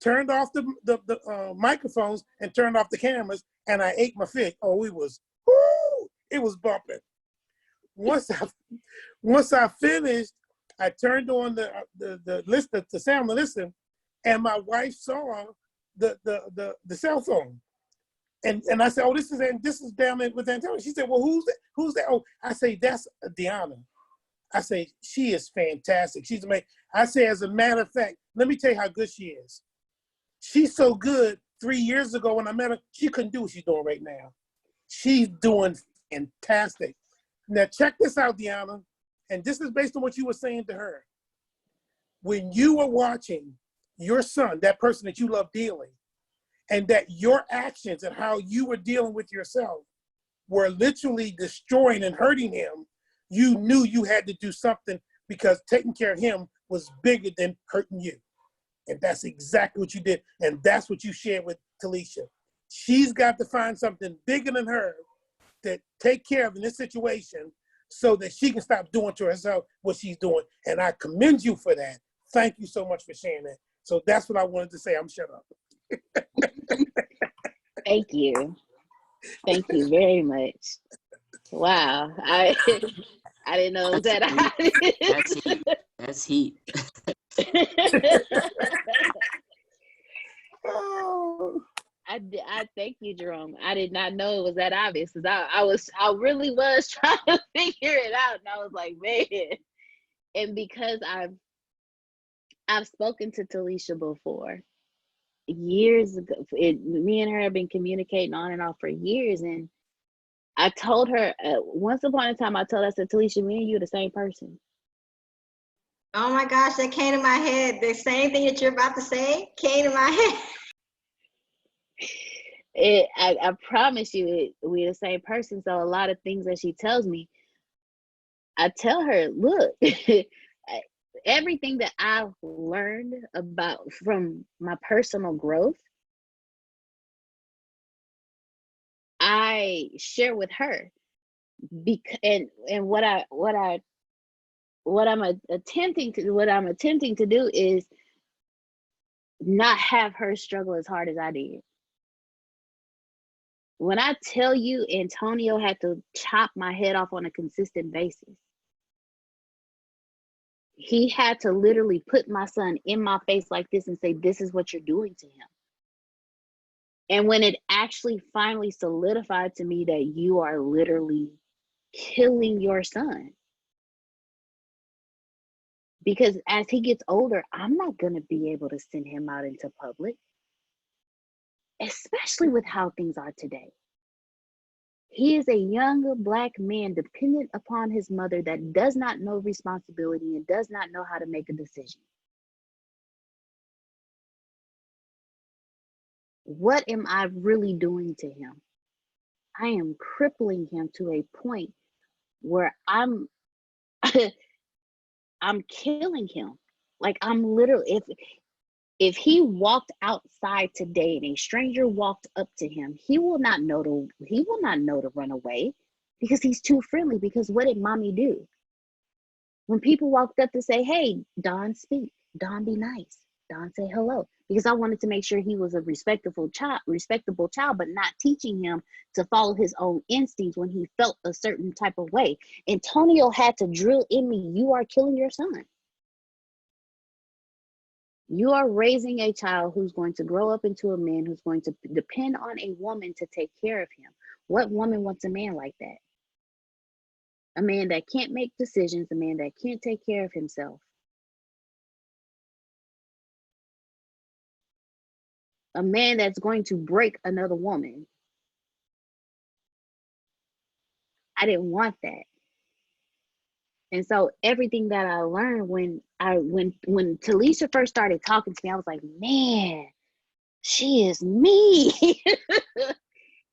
turned off the microphones, and turned off the cameras, and I ate my fish. Oh, it was bumping. Once I finished, I turned on the list, the sound to listen, and my wife saw the cell phone. And I said, oh, this is down there with Antonio. She said, well, who's that? Oh, I say, that's Deanna. I say, she is fantastic. She's amazing. I say, as a matter of fact, let me tell you how good she is. She's so good. 3 years ago when I met her, she couldn't do what she's doing right now. She's doing fantastic. Now check this out, Deanna. And this is based on what you were saying to her. When you were watching your son, that person that you love dearly, and that your actions and how you were dealing with yourself were literally destroying and hurting him, you knew you had to do something because taking care of him was bigger than hurting you. And that's exactly what you did. And that's what you shared with Talisha. She's got to find something bigger than her to take care of in this situation so that she can stop doing to herself what she's doing. And I commend you for that. Thank you so much for sharing that. So that's what I wanted to say. I'm shut up. Thank you. Thank you very much. Wow. I didn't know it was that obvious. That's heat. Oh, I thank you, Jerome. I did not know it was that obvious because I really was trying to figure it out, and I was like, man. And because I've spoken to Talisha before years ago. Me and her have been communicating on and off for years, and I told her once upon a time. I told her, I said, Talisha, me and you are the same person. Oh my gosh, that came to my head. The same thing that you're about to say came to my head. I promise you, we're the same person. So a lot of things that she tells me, I tell her, look, everything that I've learned about from my personal growth, I share with her. And what I'm attempting to do is not have her struggle as hard as I did. When I tell you Antonio had to chop my head off on a consistent basis, he had to literally put my son in my face like this and say, this is what you're doing to him. And when it actually finally solidified to me that you are literally killing your son, because as he gets older, I'm not going to be able to send him out into public, especially with how things are today. He is a young Black man dependent upon his mother that does not know responsibility and does not know how to make a decision. What am I really doing to him? I am crippling him to a point where I'm killing him. Like, I'm literally, if he walked outside today and a stranger walked up to him, he will not know to run away because he's too friendly. Because what did mommy do? When people walked up to say, hey, Don, speak. Don, be nice. Don, say hello. Because I wanted to make sure he was a respectable child, but not teaching him to follow his own instincts when he felt a certain type of way. Antonio had to drill in me, you are killing your son. You are raising a child who's going to grow up into a man who's going to depend on a woman to take care of him. What woman wants a man like that? A man that can't make decisions, a man that can't take care of himself. A man that's going to break another woman. I didn't want that. And so everything that I learned when Talisha first started talking to me, I was like, man, she is me.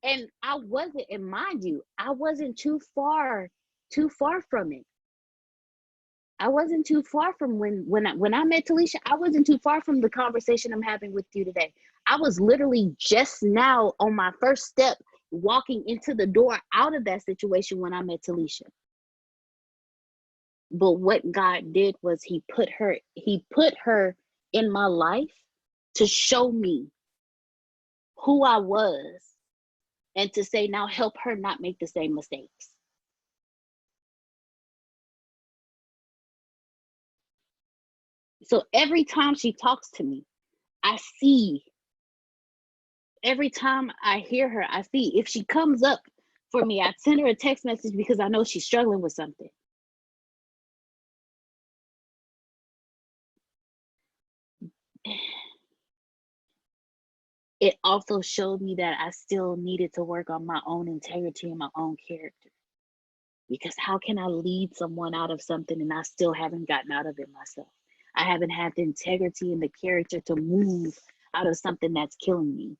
And I wasn't, and mind you, I wasn't too far from it. I wasn't too far from when I met Talisha, I wasn't too far from the conversation I'm having with you today. I was literally just now on my first step walking into the door out of that situation when I met Talisha. But what God did was he put her in my life to show me who I was and to say, now help her not make the same mistakes. So every time she talks to me, I see. Every time I hear her, I see. If she comes up for me, I send her a text message because I know she's struggling with something. It also showed me that I still needed to work on my own integrity and my own character. Because how can I lead someone out of something and I still haven't gotten out of it myself? I haven't had the integrity and the character to move out of something that's killing me.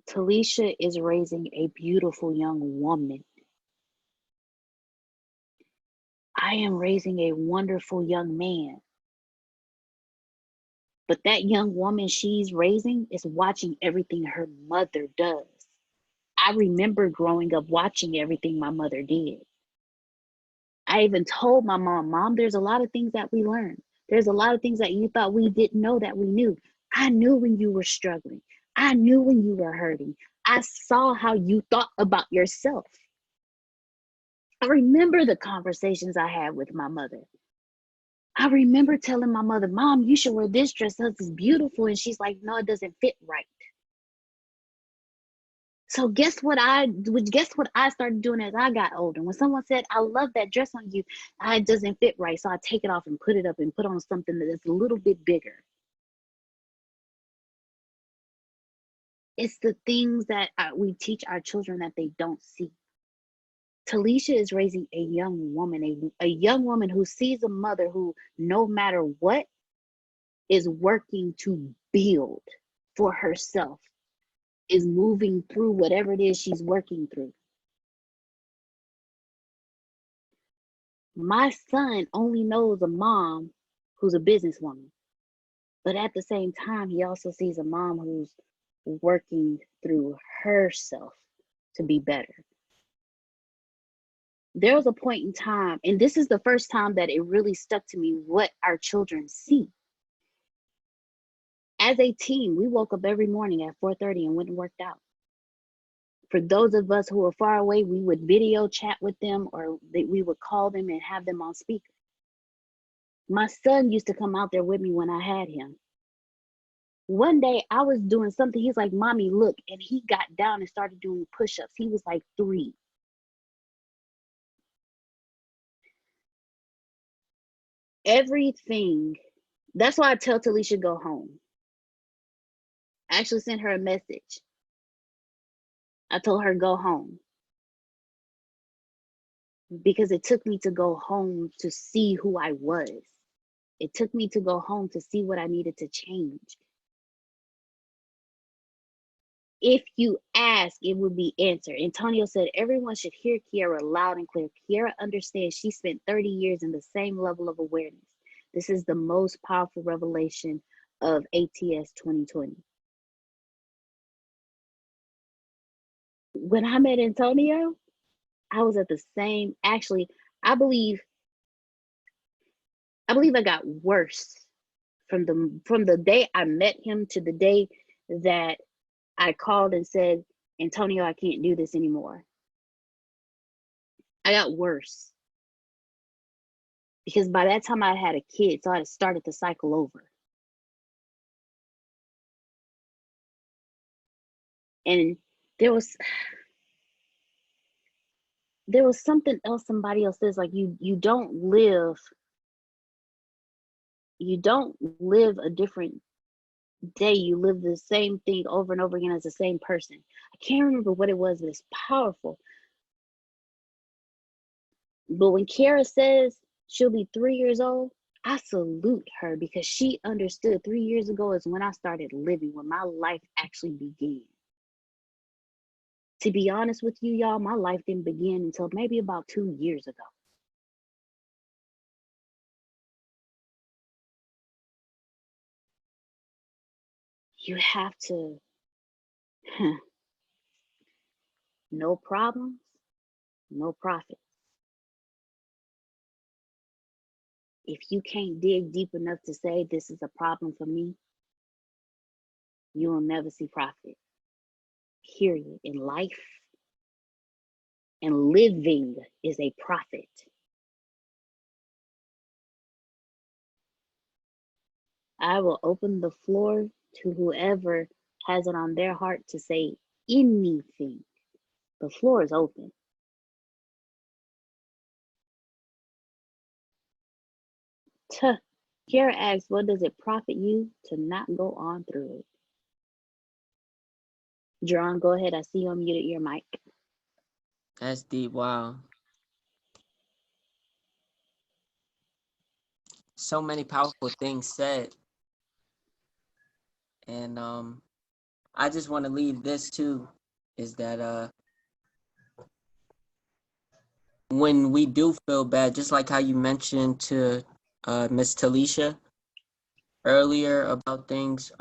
Talisha is raising a beautiful young woman. I am raising a wonderful young man. But that young woman she's raising is watching everything her mother does. I remember growing up watching everything my mother did. I even told my mom, there's a lot of things that we learned. There's a lot of things that you thought we didn't know that we knew. I knew when you were struggling. I knew when you were hurting. I saw how you thought about yourself. I remember the conversations I had with my mother. I remember telling my mother, Mom, you should wear this dress. This is beautiful. And she's like, no, it doesn't fit right. So guess what I started doing as I got older? When someone said, I love that dress on you, it doesn't fit right. So I take it off and put it up and put on something that is a little bit bigger. It's the things that we teach our children that they don't see. Talisha is raising a young woman, a young woman who sees a mother who, no matter what, is working to build for herself, is moving through whatever it is she's working through. My son only knows a mom who's a businesswoman, but at the same time, he also sees a mom who's working through herself to be better. There was a point in time, and this is the first time that it really stuck to me what our children see. As a team, we woke up every morning at 4:30 and went and worked out. For those of us who were far away, we would video chat with them, or we would call them and have them on speaker. My son used to come out there with me when I had him. One day I was doing something. He's like, Mommy, look. And he got down and started doing push-ups. He was like 3. Everything. That's why I tell Talisha go home. I actually sent her a message. I told her go home. Because it took me to go home to see who I was. It took me to go home to see what I needed to change. If you ask, it will be answered. Antonio said, everyone should hear Kiara loud and clear. Kiara understands she spent 30 years in the same level of awareness. This is the most powerful revelation of ATS 2020. When I met Antonio, I was at the same, actually, I believe I got worse from the day I met him to the day that I called and said, Antonio, I can't do this anymore. I got worse. Because by that time I had a kid, so I had started the cycle over. And there was something else somebody else says, like you don't live a different day. You live the same thing over and over again as the same person. I can't remember what it was, but it's powerful. But when Kiara says she'll be 3 years old, I salute her, because she understood 3 years ago is when I started living, when my life actually began. To be honest with you, y'all, my life didn't begin until maybe about 2 years ago. You have to, no problems, no profit. If you can't dig deep enough to say this is a problem for me, you will never see profit. Period. In life and living is a profit. I will open the floor to whoever has it on their heart to say anything. The floor is open. Tuh. Kiara asks, what does it profit you to not go on through it? Jerron, go ahead. I see you unmuted your mic. That's deep. Wow. So many powerful things said. And I just want to leave this too, is that when we do feel bad, just like how you mentioned to Miss Talisha earlier about things,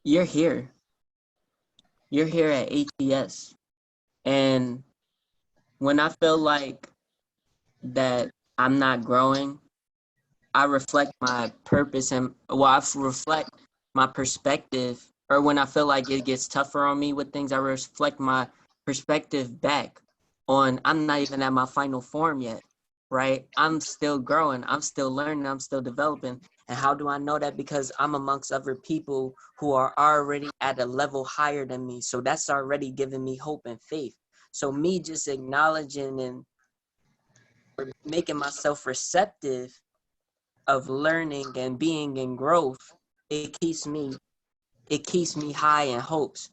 you're here. You're here at ATS. And when I feel like that I'm not growing, I reflect my purpose and I reflect my perspective, or when I feel like it gets tougher on me with things, I reflect my perspective back on I'm not even at my final form yet, right? I'm still growing, I'm still learning, I'm still developing. And how do I know that? Because I'm amongst other people who are already at a level higher than me. So that's already giving me hope and faith. So me just acknowledging and making myself receptive of learning and being in growth, it keeps me high in hopes.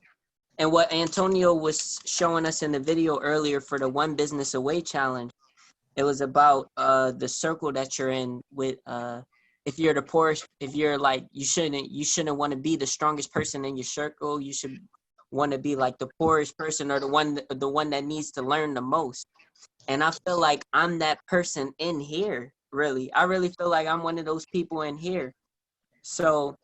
And what Antonio was showing us in the video earlier for the One Business Away challenge, it was about the circle that you're in with if you're the poorest, if you're like you shouldn't want to be the strongest person in your circle, you should want to be like the poorest person or the one that needs to learn the most. And I feel like I'm that person in here, really. I really feel like I'm one of those people in here. So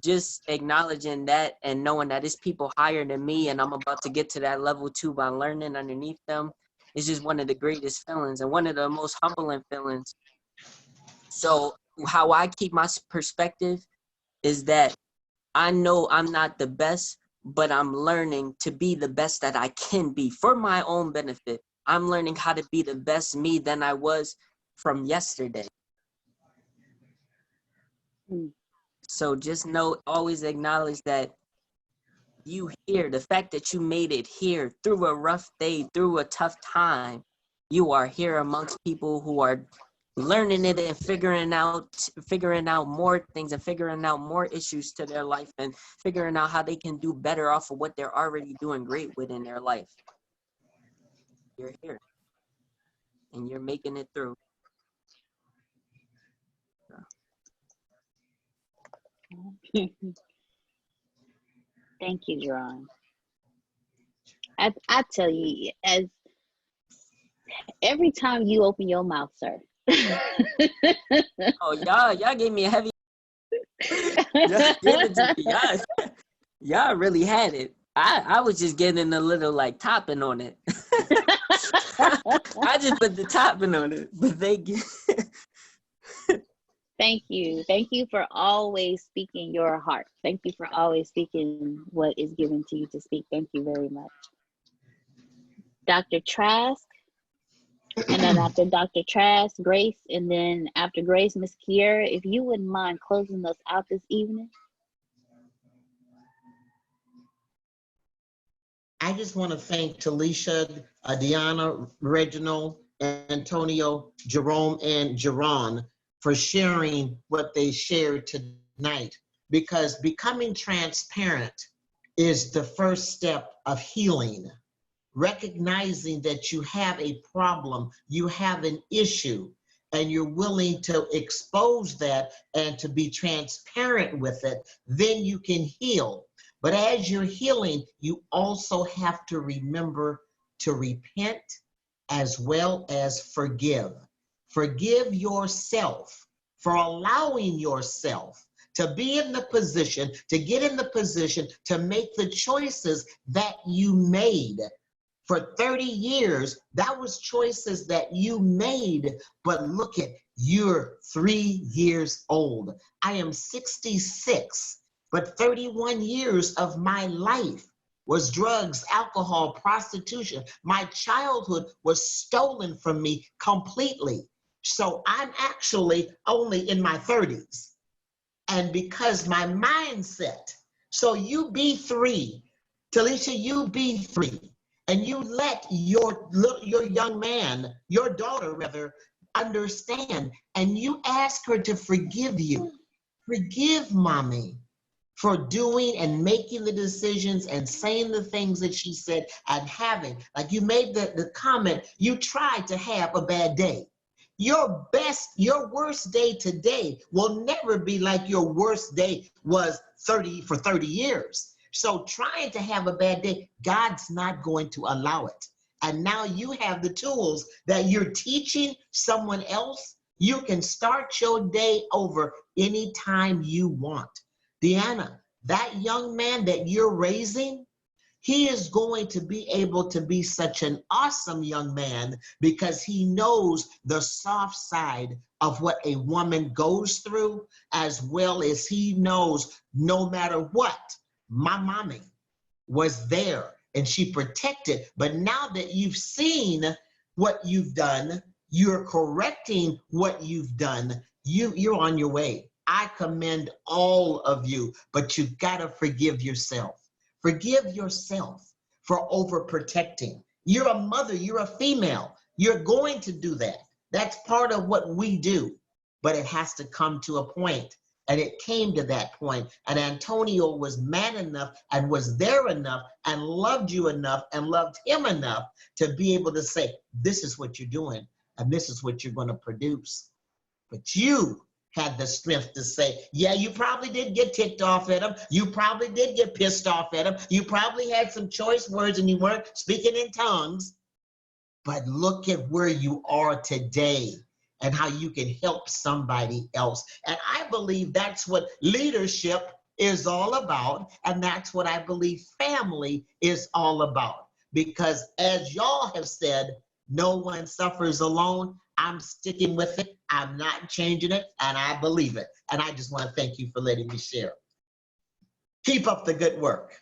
just acknowledging that and knowing that it's people higher than me and I'm about to get to that level too by learning underneath them is just one of the greatest feelings and one of the most humbling feelings. So how I keep my perspective is that I know I'm not the best, but I'm learning to be the best that I can be for my own benefit. I'm learning how to be the best me than I was from yesterday. So just know, always acknowledge that you here, the fact that you made it here through a rough day, through a tough time, you are here amongst people who are learning it and figuring out more things and figuring out more issues to their life and figuring out how they can do better off of what they're already doing great with in their life. You're here and you're making it through. Thank you, Jerron. I tell you, as every time you open your mouth, sir. Oh, y'all gave me a heavy. Y'all gave it to me. Y'all really had it. I was just getting a little like topping on it. I just put the topping on it, but they get. Thank you. Thank you for always speaking your heart. Thank you for always speaking what is given to you to speak. Thank you very much. Dr. Trask, and then after Dr. Trask, Grace, and then after Grace, Miss Kiera, if you wouldn't mind closing us out this evening. I just want to thank Talisha, Deanna, Reginald, Antonio, Jerome, and Jerron for sharing what they shared tonight, because becoming transparent is the first step of healing. Recognizing that you have a problem, you have an issue, and you're willing to expose that and to be transparent with it, then you can heal. But as you're healing, you also have to remember to repent as well as forgive. Forgive yourself for allowing yourself to be in the position, to get in the position to make the choices that you made. For 30 years, that was choices that you made, but look at, you're 3 years old. I am 66, but 31 years of my life was drugs, alcohol, prostitution. My childhood was stolen from me completely. So I'm actually only in my 30s. And because my mindset, so you be 3, Talisha, you be 3, and you let your young man, your daughter rather, understand, and you ask her to forgive you. Forgive mommy for doing and making the decisions and saying the things that she said and having, like you made the comment, you tried to have a bad day. Your worst day today will never be like your worst day was 30 years. So trying to have a bad day, God's not going to allow it. And now you have the tools that you're teaching someone else. You can start your day over anytime you want. Deanna, that young man that you're raising, he is going to be able to be such an awesome young man because he knows the soft side of what a woman goes through, as well as he knows no matter what, my mommy was there and she protected. But now that you've seen what you've done, you're correcting what you've done, you're on your way. I commend all of you, but you gotta forgive yourself. Forgive yourself for overprotecting. You're a mother, you're a female. You're going to do that. That's part of what we do, but it has to come to a point. And it came to that point. And Antonio was man enough and was there enough and loved you enough and loved him enough to be able to say, this is what you're doing and this is what you're going to produce. But you had the strength to say, yeah, you probably did get ticked off at him. You probably did get pissed off at him. You probably had some choice words and you weren't speaking in tongues. But look at where you are today and how you can help somebody else. And I believe that's what leadership is all about. And that's what I believe family is all about. Because as y'all have said, no one suffers alone. I'm sticking with it. I'm not changing it. And I believe it. And I just want to thank you for letting me share. Keep up the good work.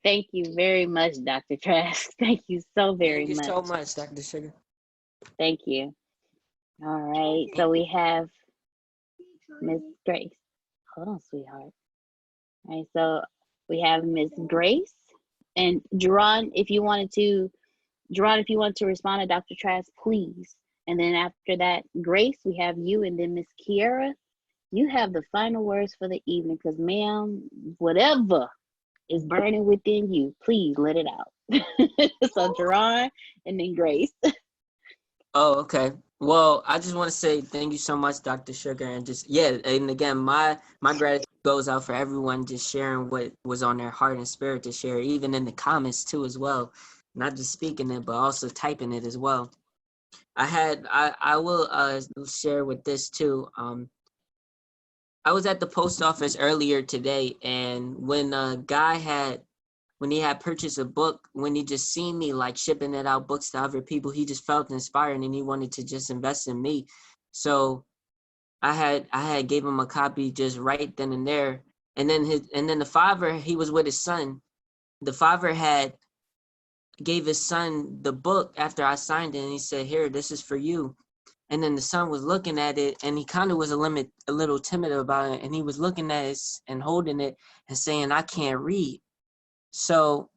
Thank you very much, Dr. Trask. Thank you so very Thank you much. so much, Dr. Sugar. Thank you. All right. So we have Miss Grace. Hold on, sweetheart. All right. So we have Miss Grace and Jerron. If you wanted to respond to Dr. Trask, please. And then after that, Grace, we have you, and then Miss Kiara. You have the final words for the evening, because ma'am, whatever is burning within you, please let it out. So Jerron and then Grace. Oh, okay. Well, I just want to say thank you so much, Dr. Sugar, and just and again, my gratitude goes out for everyone just sharing what was on their heart and spirit to share, even in the comments too as well, not just speaking it but also typing it as well. I will share with this too. I was at the post office earlier today, and when a guy when he had purchased a book, when he just seen me like shipping it out books to other people, he just felt inspired and he wanted to just invest in me. So I had gave him a copy just right then and there. And then the father, he was with his son. The father had gave his son the book after I signed it, and he said, "Here, this is for you." And then the son was looking at it, and he kind of was a little timid about it, and he was looking at it and holding it and saying, "I can't read." So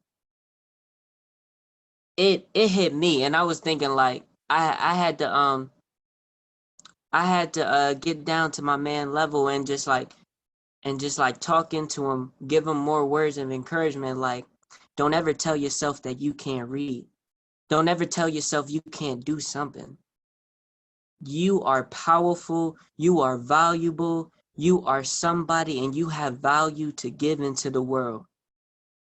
it hit me, and I was thinking like I had to get down to my man level and just like talk into him, give him more words of encouragement. Like, don't ever tell yourself that you can't read. Don't ever tell yourself you can't do something. You are powerful. You are valuable. You are somebody, and you have value to give into the world.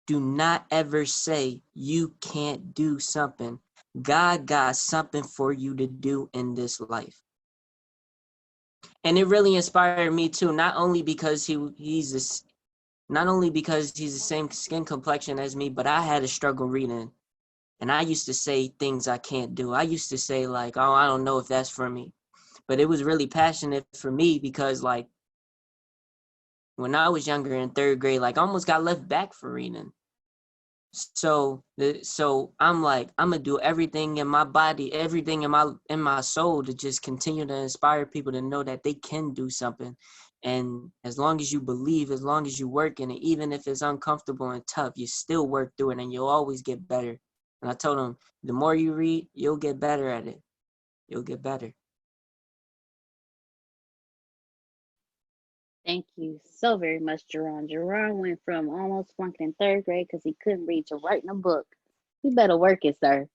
Do not ever say you can't do something. God got something for you to do in this life. And it really inspired me too, not only because he's the same skin complexion as me, but I had a struggle reading. And I used to say things I can't do. I used to say like, oh, I don't know if that's for me. But it was really passionate for me because like when I was younger in third grade, like I almost got left back for reading. So I'm like, I'm gonna do everything in my body, everything in my soul to just continue to inspire people to know that they can do something. And as long as you believe, as long as you work in it, even if it's uncomfortable and tough, you still work through it and you'll always get better. And I told them, the more you read, you'll get better at it. You'll get better. Thank you so very much, Jerron. Jerron went from almost flunking in third grade because he couldn't read to writing a book. You better work it, sir.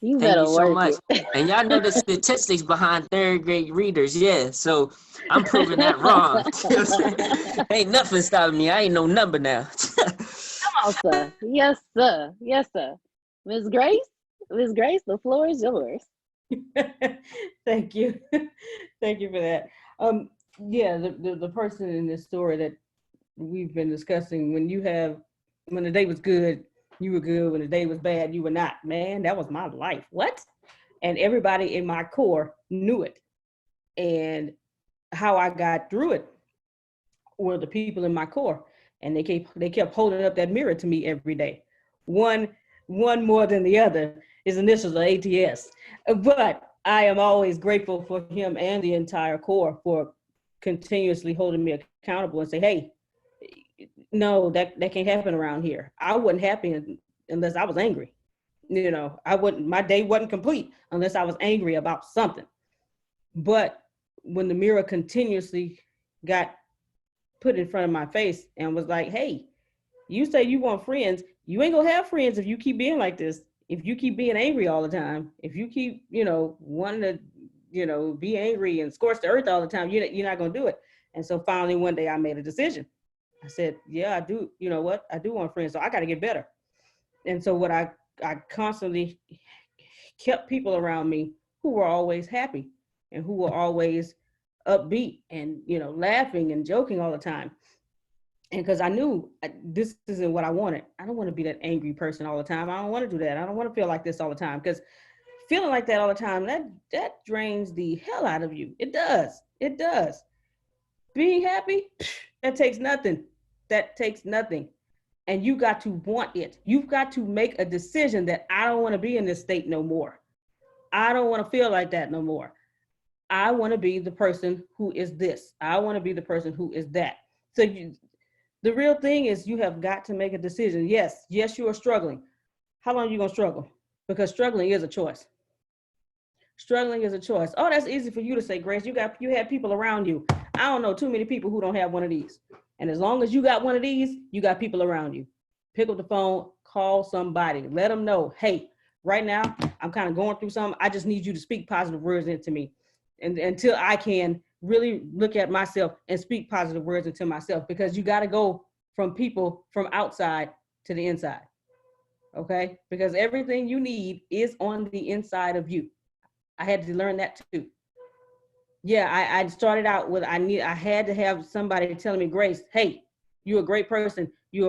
You Thank you better so work much. it. And y'all know the statistics behind third grade readers, yeah. So I'm proving that wrong. You know what I'm saying? Ain't nothing stopping me. I ain't no number now. Come on, sir. Yes, sir. Yes, sir. Miss Grace? Miss Grace, the floor is yours. Thank you. Thank you for that. Yeah, the person in this story that we've been discussing, when the day was good, you were good. When the day was bad, you were not. Man, that was my life. What? And everybody in my core knew it. And how I got through it were the people in my core. And they kept holding up that mirror to me every day. One more than the other. His initials are ATS. But I am always grateful for him and the entire core for continuously holding me accountable and say, hey, no, that can't happen around here. I wasn't happy unless I was angry. My day wasn't complete unless I was angry about something. But when the mirror continuously got put in front of my face and was like, hey, you say you want friends, you ain't gonna have friends if you keep being like this. If you keep being angry all the time, if you keep, wanting to, be angry and scorch the earth all the time, you're not gonna do it. And so finally one day I made a decision. I said, yeah, I do. You know what? I do want friends, so I got to get better. And so what I constantly kept people around me who were always happy and who were always upbeat and, laughing and joking all the time. And because I knew this isn't what I wanted. I don't want to be that angry person all the time. I don't want to do that. I don't want to feel like this all the time, because feeling like that all the time, that drains the hell out of you. It does. It does. Being happy, that takes nothing. That takes nothing. And you got to want it. You've got to make a decision that I don't want to be in this state no more. I don't want to feel like that no more. I want to be the person who is this. I want to be the person who is that. So the real thing is you have got to make a decision. Yes, you are struggling. How long are you going to struggle? Because struggling is a choice. Struggling is a choice. Oh, that's easy for you to say, Grace. You have people around you. I don't know too many people who don't have one of these. And as long as you got one of these, you got people around you. Pick up the phone, call somebody, let them know, hey, right now I'm kind of going through something. I just need you to speak positive words into me. And until I can really look at myself and speak positive words into myself, because you got to go from people from outside to the inside. Okay? Because everything you need is on the inside of you. I had to learn that too. Yeah, I started out with I had to have somebody telling me, Grace, hey, you're a great person. You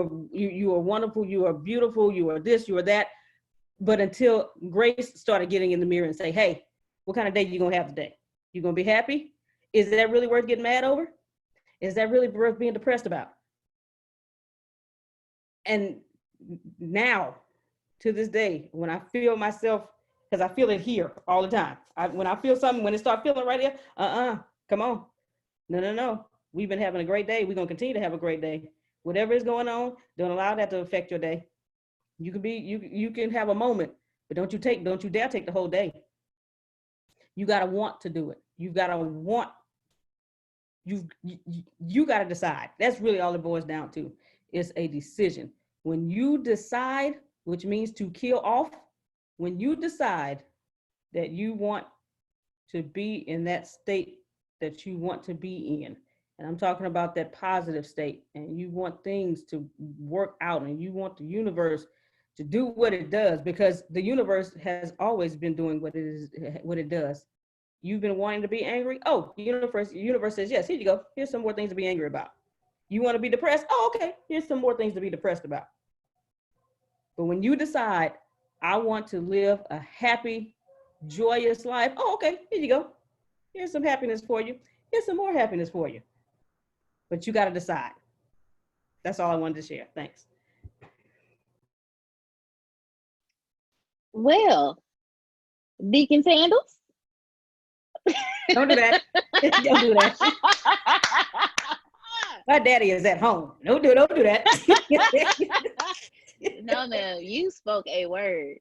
are wonderful. You are beautiful. You are this. You are that. But until Grace started getting in the mirror and say, hey, what kind of day you gonna have today? You gonna be happy? Is that really worth getting mad over? Is that really worth being depressed about? And now, to this day, when I feel myself, because I feel it here all the time. When I feel something, when it starts feeling right here, come on. No. We've been having a great day. We're going to continue to have a great day. Whatever is going on, don't allow that to affect your day. You can have a moment, but don't you dare take the whole day. You got to want to do it. You've got to want, you got to decide. That's really all it boils down to. It's a decision. When you decide, which means to kill off, when you decide that you want to be in that state that you want to be in, and I'm talking about that positive state, and you want things to work out, and you want the universe to do what it does, because the universe has always been doing what it does. You've been wanting to be angry. Oh, the universe says, yes, here you go. Here's some more things to be angry about. You want to be depressed? Oh, okay. Here's some more things to be depressed about. But when you decide, I want to live a happy, joyous life. Oh, okay. Here you go. Here's some happiness for you. Here's some more happiness for you. But you got to decide. That's all I wanted to share. Thanks. Well, Deacon Sandals. Don't do that. Don't do that. My daddy is at home. Don't do that. No, you spoke a word.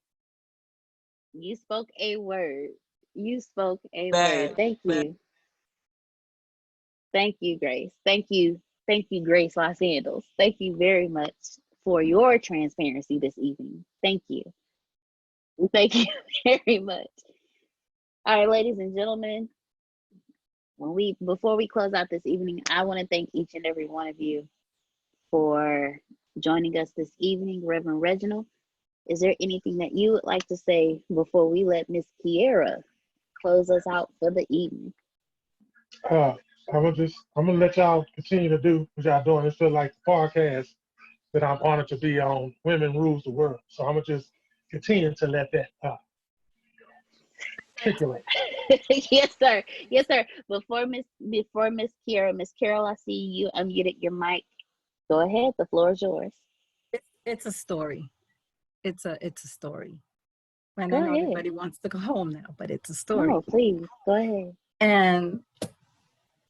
You spoke a word. You spoke a word. Thank you. Thank you, Grace. Thank you. Thank you, Grace Los Angeles. Thank you very much for your transparency this evening. Thank you. Thank you very much. All right, ladies and gentlemen, before we close out this evening, I want to thank each and every one of you for joining us this evening. Reverend Reginald, is there anything that you would like to say before we let Miss Kiera close us out for the evening? I'm gonna let y'all continue to do what y'all doing. It feels like the podcast that I'm honored to be on. Women rules the world. So I'm gonna just continue to let that articulate. Yes, sir. Yes, sir. Before Miss Kiera, Miss Carol, I see you unmuted your mic. Go ahead. The floor is yours. It's a story. It's a story. And Go I know ahead. everybody wants to go home now, but it's a story. No, please go ahead. And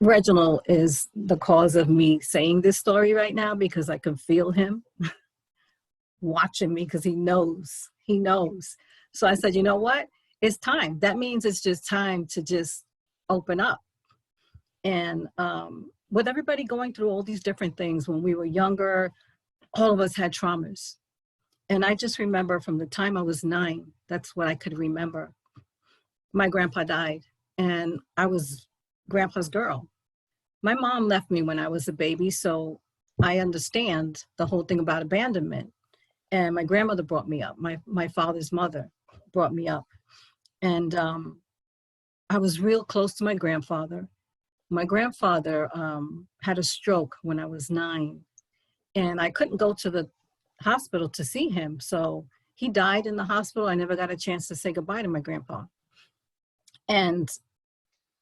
Reginald is the cause of me saying this story right now, because I can feel him watching me, because he knows. So I said, you know what? It's time. That means it's just time to just open up. And with everybody going through all these different things, when we were younger, all of us had traumas. And I just remember from the time I was 9, that's what I could remember. My grandpa died, and I was grandpa's girl. My mom left me when I was a baby, so I understand the whole thing about abandonment. And my grandmother brought me up. My father's mother brought me up. And I was real close to my grandfather. My grandfather had a stroke when I was 9, and I couldn't go to the hospital to see him. So he died in the hospital. I never got a chance to say goodbye to my grandpa. And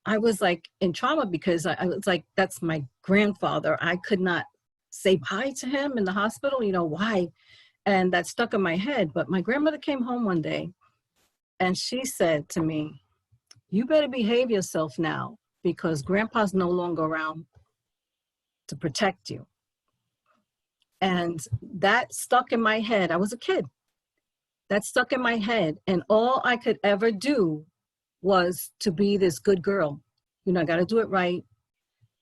I was like in trauma, because I was like, that's my grandfather. I could not say bye to him in the hospital, why? And that stuck in my head. But my grandmother came home one day and she said to me, you better behave yourself now, because grandpa's no longer around to protect you. And that stuck in my head. I was a kid. That stuck in my head. And all I could ever do was to be this good girl. I got to do it right.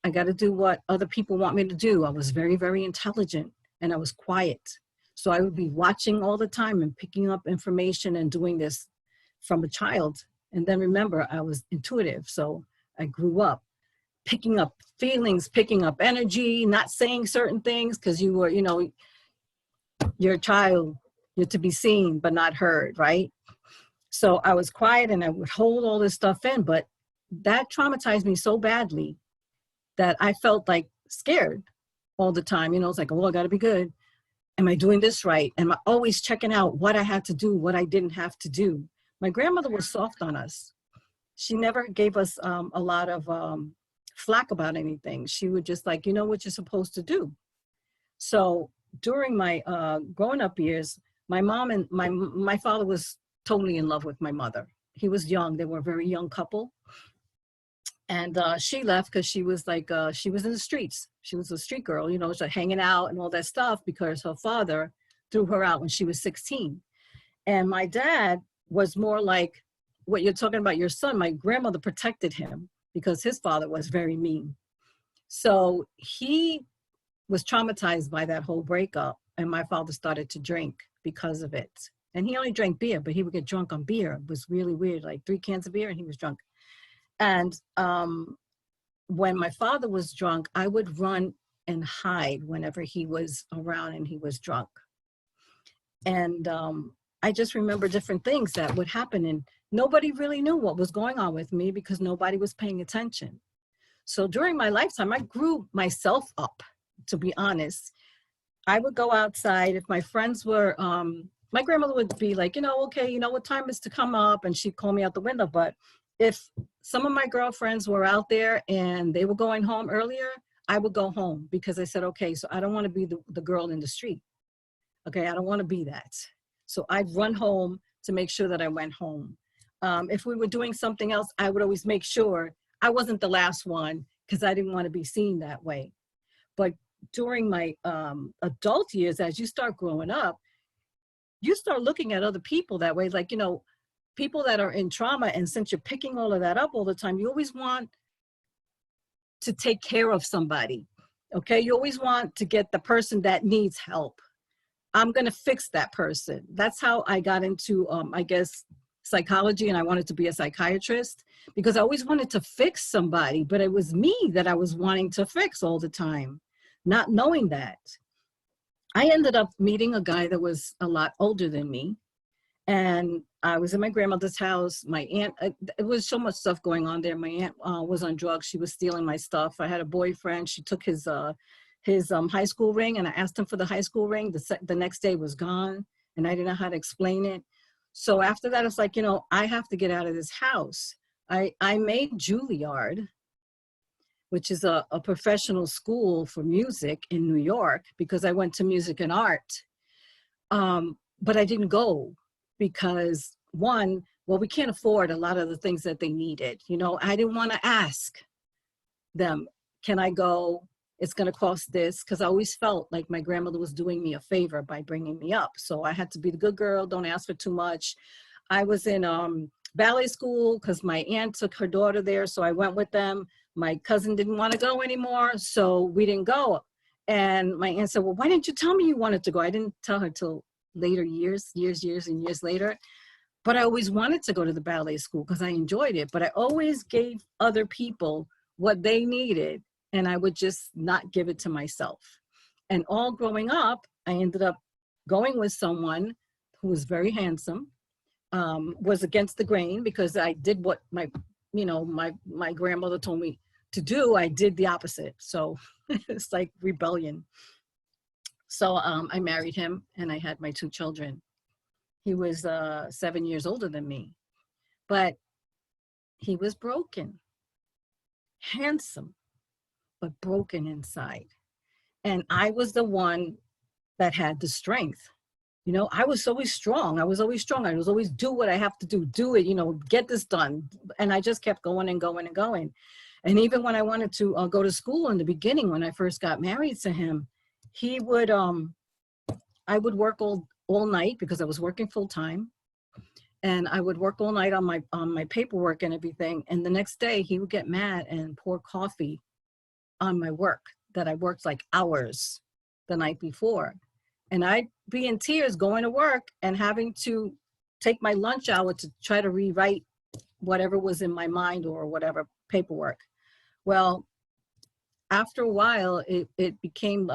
I got to do what other people want me to do. I was very, very intelligent, and I was quiet. So I would be watching all the time and picking up information and doing this from a child. And then remember, I was intuitive. So I grew up picking up feelings, picking up energy, not saying certain things, because you were, you're a child, you're to be seen but not heard, right? So I was quiet and I would hold all this stuff in, but that traumatized me so badly that I felt like scared all the time. It's like, oh, I gotta be good. Am I doing this right? Am I always checking out what I had to do, what I didn't have to do? My grandmother was soft on us. She never gave us a lot of flack about anything. She would just like, you know what you're supposed to do. So during my growing up years, my mom and my father was totally in love with my mother. He was young. They were a very young couple. And she left because she was like, she was in the streets. She was a street girl, so hanging out and all that stuff, because her father threw her out when she was 16. And my dad was more like what you're talking about, your son. My grandmother protected him because his father was very mean. So he was traumatized by that whole breakup. And my father started to drink because of it. And he only drank beer, but he would get drunk on beer. It was really weird, like 3 cans of beer and he was drunk. And when my father was drunk, I would run and hide whenever he was around and he was drunk. And I just remember different things that would happen, and nobody really knew what was going on with me because nobody was paying attention. So during my lifetime, I grew myself up, to be honest. I would go outside if my friends were, my grandmother would be like, okay, what time is to come up? And she'd call me out the window. But if some of my girlfriends were out there and they were going home earlier, I would go home because I said, okay, so I don't want to be the girl in the street. Okay, I don't want to be that. So I'd run home to make sure that I went home. If we were doing something else, I would always make sure I wasn't the last one because I didn't want to be seen that way. But during my adult years, as you start growing up, you start looking at other people that way. Like, you know, people that are in trauma, and since you're picking all of that up all the time, you always want to take care of somebody, okay? You always want to get the person that needs help. I'm gonna fix that person. That's how I got into, I guess, psychology, and I wanted to be a psychiatrist because I always wanted to fix somebody, but it was me that I was wanting to fix all the time, not knowing that. I ended up meeting a guy that was a lot older than me, and I was in my grandmother's house. My aunt, it was so much stuff going on there. My aunt was on drugs. She was stealing my stuff. I had a boyfriend. She took his high school ring, and I asked him for the high school ring. The next day was gone, and I didn't know how to explain it. So after that, it's like, you know, I have to get out of this house. I made Juilliard, which is a professional school for music in New York, because I went to music and art. But I didn't go because, one, well, we can't afford a lot of the things that they needed. You know, I didn't want to ask them, can I go? It's going to cost this, because I always felt like my grandmother was doing me a favor by bringing me up. So I had to be the good girl, don't ask for too much. I was in ballet school because my aunt took her daughter there, so I went with them. My cousin didn't want to go anymore, so we didn't go. And my aunt said, well, why didn't you tell me you wanted to go? I didn't tell her till later years later. But I always wanted to go to the ballet school because I enjoyed it. But I always gave other people what they needed, and I would just not give it to myself. And all growing up, I ended up going with someone who was very handsome, was against the grain because I did what my grandmother told me to do. I did the opposite. So it's like rebellion. So I married him, and I had my 2 children. He was 7 years older than me, but he was broken, handsome, but broken inside. And I was the one that had the strength. You know, I was always strong. I was always do what I have to do it, you know, get this done. And I just kept going and going and going. And even when I wanted to go to school in the beginning, when I first got married to him, he would, I would work all night because I was working full time. And I would work all night on my paperwork and everything. And the next day he would get mad and pour coffee on my work that I worked like hours the night before. And I'd be in tears going to work and having to take my lunch hour to try to rewrite whatever was in my mind or whatever paperwork. Well, after a while, it became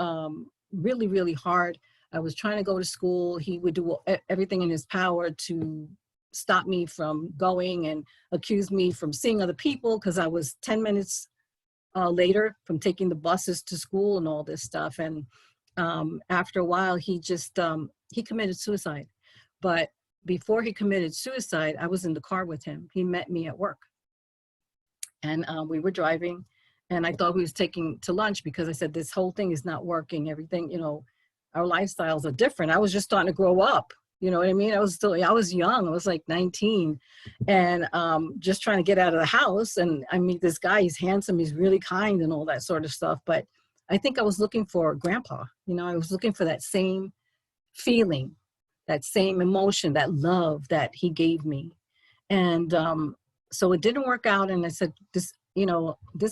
really, really hard. I was trying to go to school. He would do everything in his power to stop me from going and accuse me from seeing other people because I was 10 minutes later from taking the buses to school and all this stuff. And after a while, he just, he committed suicide. But before he committed suicide, I was in the car with him. He met me at work. And we were driving, and I thought we was taking to lunch because I said, this whole thing is not working. Everything, you know, our lifestyles are different. I was just starting to grow up. You know what I mean? I was young. I was like 19 and just trying to get out of the house. And I meet this guy, he's handsome, he's really kind and all that sort of stuff. But I think I was looking for grandpa. You know, I was looking for that same feeling, that same emotion, that love that he gave me. And so it didn't work out. And I said, this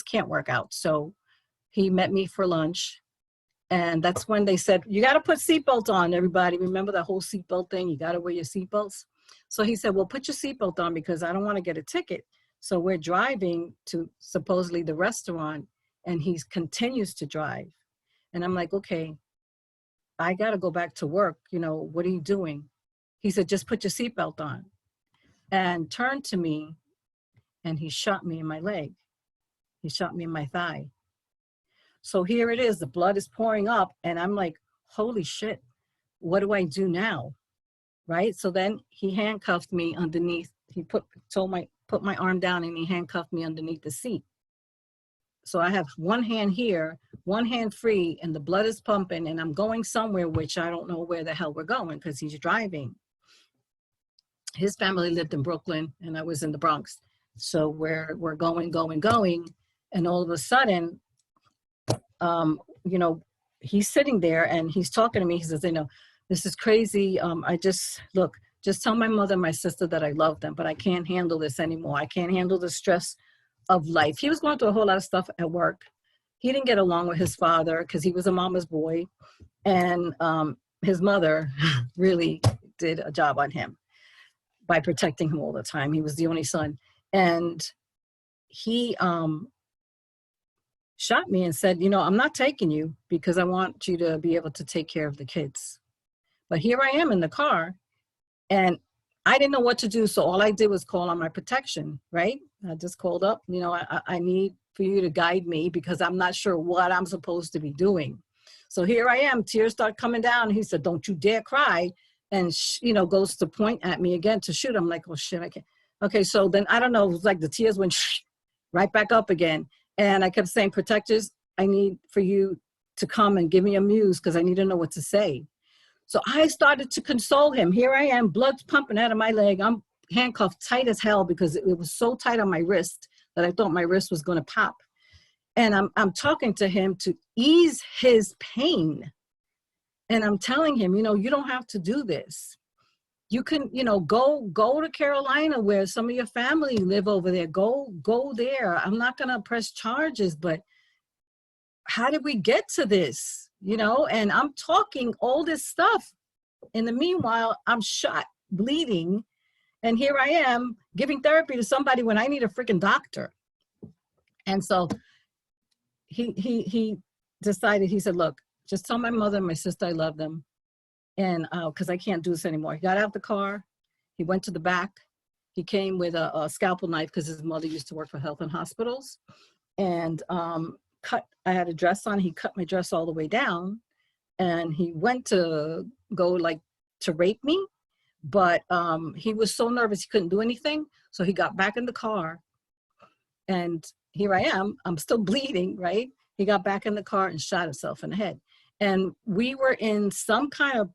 can't work out. So he met me for lunch. And that's when they said, you got to put seatbelt on, everybody. Remember that whole seatbelt thing? You got to wear your seatbelts. So he said, well, put your seatbelt on because I don't want to get a ticket. So we're driving to supposedly the restaurant, and he continues to drive. And I'm like, okay, I got to go back to work. You know, what are you doing? He said, just put your seatbelt on. And turned to me, and he shot me in my leg. He shot me in my thigh. So here it is, the blood is pouring up, and I'm like, holy shit, what do I do now? Right? So then he handcuffed me underneath. He put my arm down, and he handcuffed me underneath the seat. So I have one hand here, one hand free, and the blood is pumping, and I'm going somewhere, which I don't know where the hell we're going because he's driving. his family lived in Brooklyn and I was in the Bronx. So we're going, and all of a sudden, you know, he's sitting there and he's talking to me. He says, you know, this is crazy. Just tell my mother and my sister that I love them, but I can't handle this anymore. I can't handle the stress of life. He was going through a whole lot of stuff at work. He didn't get along with his father because he was a mama's boy. And his mother really did a job on him by protecting him all the time. He was the only son. And he shot me and said, you know, I'm not taking you because I want you to be able to take care of the kids. But here I am in the car and I didn't know what to do. So all I did was call on my protection, right? I just called up, you know, I need for you to guide me because I'm not sure what I'm supposed to be doing. So here I am, tears start coming down. He said, don't you dare cry. And, you know, goes to point at me again to shoot. I'm like, oh shit, I can't. Okay, so then I don't know, it was like the tears went right back up again. And I kept saying, protectors, I need for you to come and give me a muse because I need to know what to say. So I started to console him. Here I am, blood's pumping out of my leg. I'm handcuffed tight as hell because it was so tight on my wrist that I thought my wrist was going to pop. And I'm talking to him to ease his pain. And I'm telling him, you know, you don't have to do this. You can, you know, go to Carolina where some of your family live over there. Go there. I'm not going to press charges, but how did we get to this? You know, and I'm talking all this stuff. In the meanwhile, I'm shot, bleeding. And here I am giving therapy to somebody when I need a freaking doctor. And so he decided, he said, look, just tell my mother and my sister I love them. And because I can't do this anymore. He got out the car. He went to the back. He came with a scalpel knife because his mother used to work for health and hospitals. And I had a dress on. He cut my dress all the way down. And he went to go like to rape me. But he was so nervous he couldn't do anything. So he got back in the car. And here I am. I'm still bleeding, right? He got back in the car and shot himself in the head. And we were in some kind of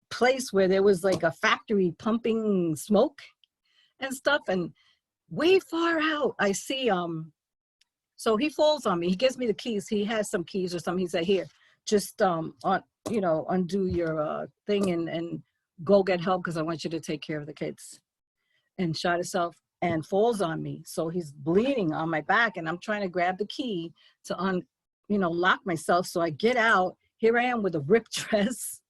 place where there was like a factory pumping smoke and stuff. And way far out, I see, so he falls on me. He gives me the keys. He has some keys or something. He said, here, just, undo your thing and go get help because I want you to take care of the kids. And shot himself and falls on me. So he's bleeding on my back and I'm trying to grab the key to lock myself. So I get out. Here I am with a ripped dress.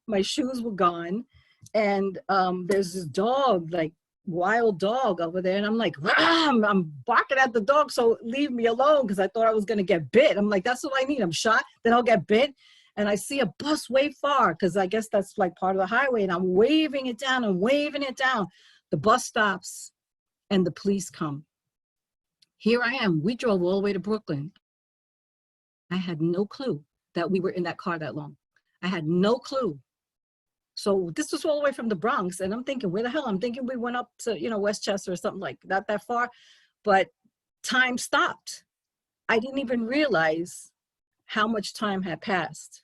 My shoes were gone. And there's this dog, like wild dog over there. And I'm like, I'm barking at the dog. So leave me alone because I thought I was going to get bit. I'm like, that's what I need. I'm shot. Then I'll get bit. And I see a bus way far because I guess that's like part of the highway. And I'm waving it down and waving it down. The bus stops and the police come. Here I am. We drove all the way to Brooklyn. I had no clue that we were in that car that long. I had no clue. So this was all the way from the Bronx. And I'm thinking, where the hell? I'm thinking we went up to, Westchester or something like not that far. But time stopped. I didn't even realize how much time had passed.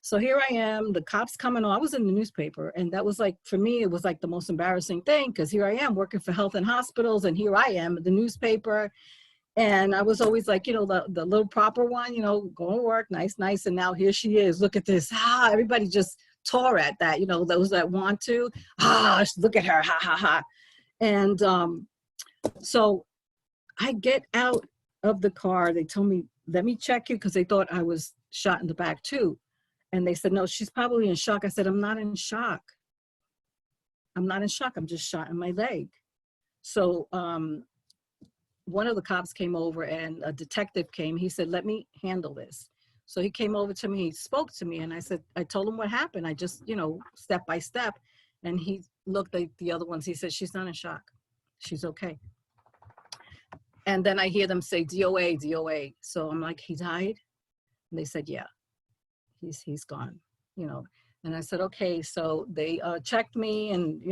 So here I am, the cops coming on. I was in the newspaper. And that was like, for me, it was like the most embarrassing thing because here I am working for health and hospitals. And here I am, the newspaper. And I was always like, the little proper one, going to work, nice. And now here she is. Look at this. Everybody just tore at that, those that want to. Look at her. Ha. And so I get out of the car. They told me, let me check you because they thought I was shot in the back too. And they said, no, she's probably in shock. I said, I'm not in shock. I'm just shot in my leg. So one of the cops came over and a detective came. He said, let me handle this. So he came over to me, he spoke to me, and I told him what happened. I just, step by step. And he looked at the other ones. He said, she's not in shock. She's okay. And then I hear them say, DOA. So I'm like, he died? And they said, yeah, he's gone, And I said, okay. So they checked me and,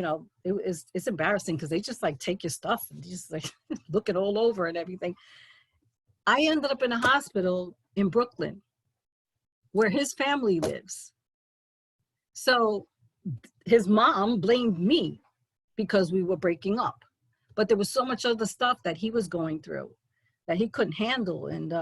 it's embarrassing because they just like take your stuff and just like look it all over and everything. I ended up in a hospital in Brooklyn where his family lives. So his mom blamed me because we were breaking up. But there was so much other stuff that he was going through that he couldn't handle. And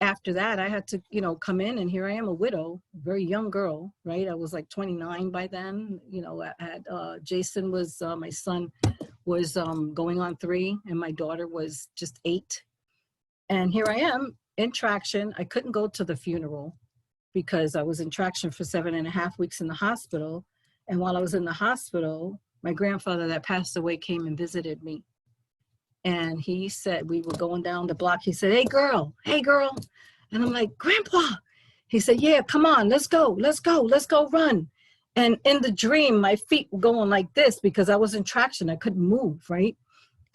after that, I had to, you know, come in, and here I am, a widow, very young girl, right? I was like 29 by then. You know, I had Jason was, my son was going on 3, and my daughter was just 8. And here I am in traction. I couldn't go to the funeral because I was in traction for 7.5 weeks in the hospital. And while I was in the hospital, my grandfather that passed away came and visited me. And he said, we were going down the block. He said, hey girl. And I'm like, Grandpa. He said, yeah, come on, let's go run. And in the dream, my feet were going like this because I was in traction. I couldn't move, right?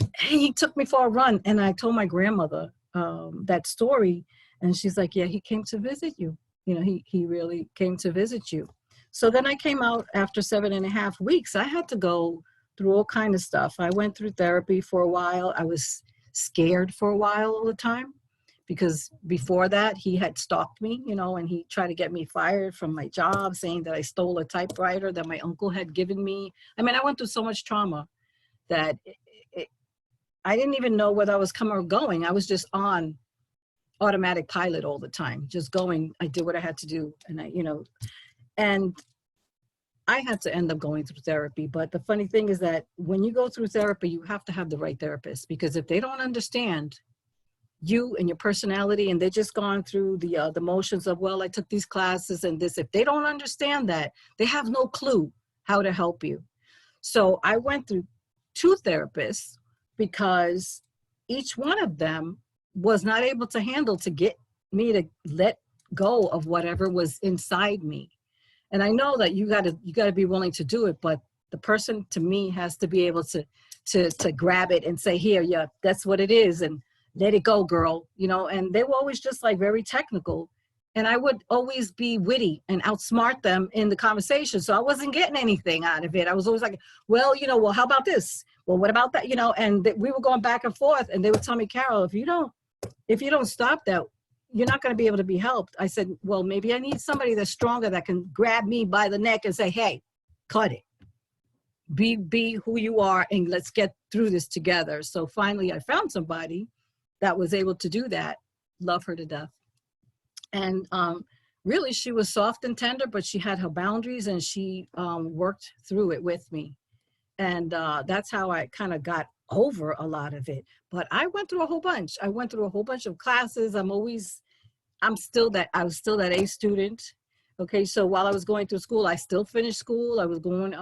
And he took me for a run. And I told my grandmother that story. And she's like, yeah, he came to visit you. You know, he really came to visit you. So then I came out after 7.5 weeks. I had to go through all kind of stuff. I went through therapy for a while. I was scared for a while all the time because before that he had stalked me, you know, and he tried to get me fired from my job, saying that I stole a typewriter that my uncle had given me. I mean, I went through so much trauma that I didn't even know whether I was coming or going. I was just on automatic pilot all the time, just going. I did what I had to do. And I, you know, and I had to end up going through therapy. But the funny thing is that when you go through therapy, you have to have the right therapist, because if they don't understand you and your personality, and they're just gone through the motions of, well, I took these classes and this, if they don't understand that, they have no clue how to help you. So I went through 2 therapists because each one of them was not able to handle to get me to let go of whatever was inside me. And I know that you gotta be willing to do it, but the person to me has to be able to grab it and say, here, yeah, that's what it is, and let it go, girl, you know. And they were always just like very technical, and I would always be witty and outsmart them in the conversation. So I wasn't getting anything out of it. I was always like, well, you know, well, how about this? Well, what about that? You know, and we were going back and forth, and they would tell me, Carol, if you don't stop that, you're not going to be able to be helped. I said, well, maybe I need somebody that's stronger that can grab me by the neck and say, hey, cut it. Be who you are, and let's get through this together. So finally I found somebody that was able to do that. Love her to death. And really, she was soft and tender, but she had her boundaries, and she worked through it with me. And that's how I kind of got over a lot of it. But I went through a whole bunch. I went through a whole bunch of classes. I was still that A student. Okay, so while I was going through school, I still finished school. I was going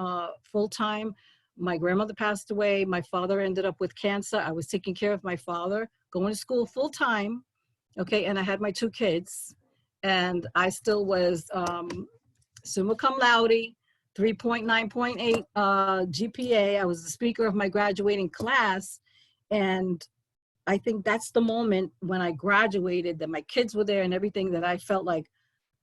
full time. My grandmother passed away. My father ended up with cancer. I was taking care of my father, going to school full time. Okay, and I had my 2 kids, and I still was summa cum laude, 3.9.8 GPA. I was the speaker of my graduating class. And I think that's the moment when I graduated, that my kids were there and everything, that I felt like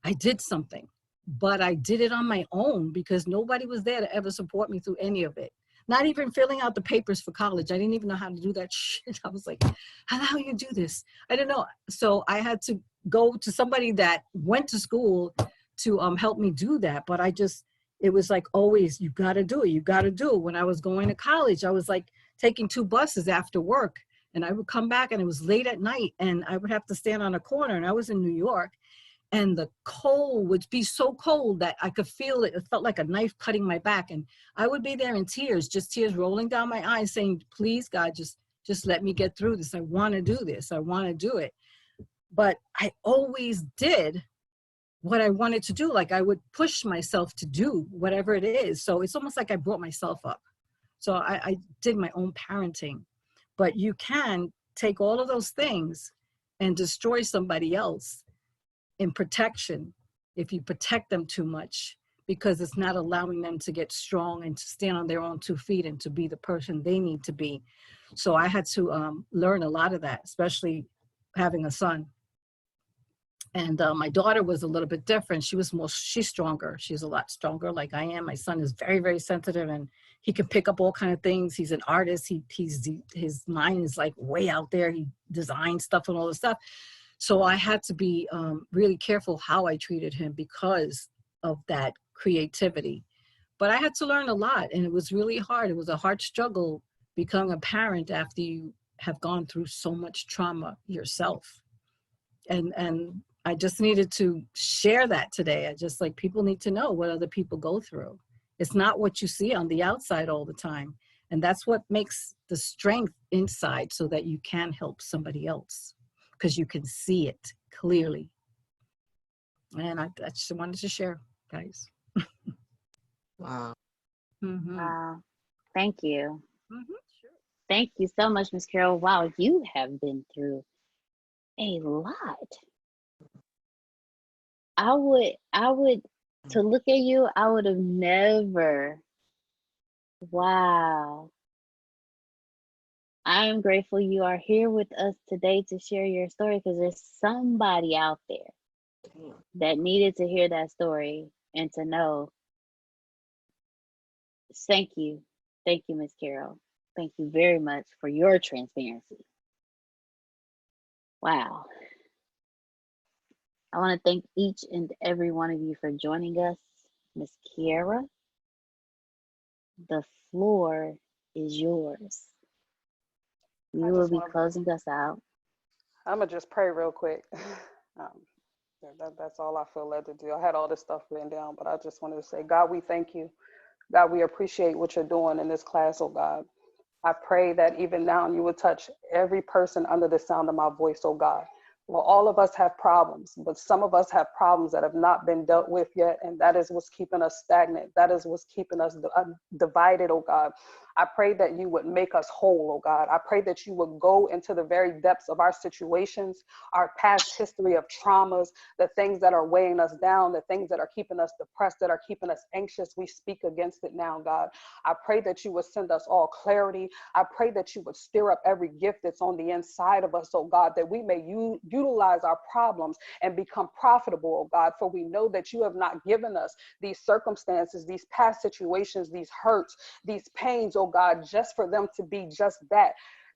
I did something. But I did it on my own because nobody was there to ever support me through any of it. Not even filling out the papers for college. I didn't even know how to do that shit. I was like, how do you do this? I didn't know. So I had to go to somebody that went to school to help me do that. But it was like, always, you got to do it. You got to do it. When I was going to college, I was like taking 2 buses after work, and I would come back, and it was late at night, and I would have to stand on a corner, and I was in New York, and the cold would be so cold that I could feel it. It felt like a knife cutting my back. And I would be there in tears, just tears rolling down my eyes, saying, please, God, just let me get through this. I want to do this. I want to do it. But I always did what I wanted to do. Like, I would push myself to do whatever it is. So it's almost like I brought myself up. So I did my own parenting. But you can take all of those things and destroy somebody else in protection if you protect them too much, because it's not allowing them to get strong and to stand on their own 2 feet and to be the person they need to be. So I had to learn a lot of that, especially having a son. And my daughter was a little bit different. She's stronger. She's a lot stronger like I am. My son is very, very sensitive, and he can pick up all kinds of things. He's an artist. His mind is like way out there. He designs stuff and all this stuff. So I had to be really careful how I treated him because of that creativity. But I had to learn a lot, and it was really hard. It was a hard struggle becoming a parent after you have gone through so much trauma yourself. And I just needed to share that today. I just like, people need to know what other people go through. It's not what you see on the outside all the time. And that's what makes the strength inside, so that you can help somebody else, because you can see it clearly. And I just wanted to share, guys. Wow. Wow. Thank you. Sure. Thank you so much, Miss Carol. Wow, you have been through a lot. I would, to look at you, I would have never. Wow. I am grateful you are here with us today to share your story, because there's somebody out there that needed to hear that story and to know. Thank you. Thank you, Miss Carol. Thank you very much for your transparency. Wow. I want to thank each and every one of you for joining us. Miss Kiara, the floor is yours. You will be closing us out. I'm gonna just pray real quick. That's all I feel led to do. I had all this stuff written down, but I just wanted to say, God, we thank you. God, we appreciate what you're doing in this class, oh God. I pray that even now you would touch every person under the sound of my voice, oh God. Well, all of us have problems, but some of us have problems that have not been dealt with yet, and that is what's keeping us stagnant. That is what's keeping us divided, oh God. I pray that you would make us whole, oh God. I pray that you would go into the very depths of our situations, our past history of traumas, the things that are weighing us down, the things that are keeping us depressed, that are keeping us anxious. We speak against it now, God. I pray that you would send us all clarity. I pray that you would stir up every gift that's on the inside of us, oh God, that we may utilize our problems and become profitable, oh God, for we know that you have not given us these circumstances, these past situations, these hurts, these pains, oh God, just for them to be just that.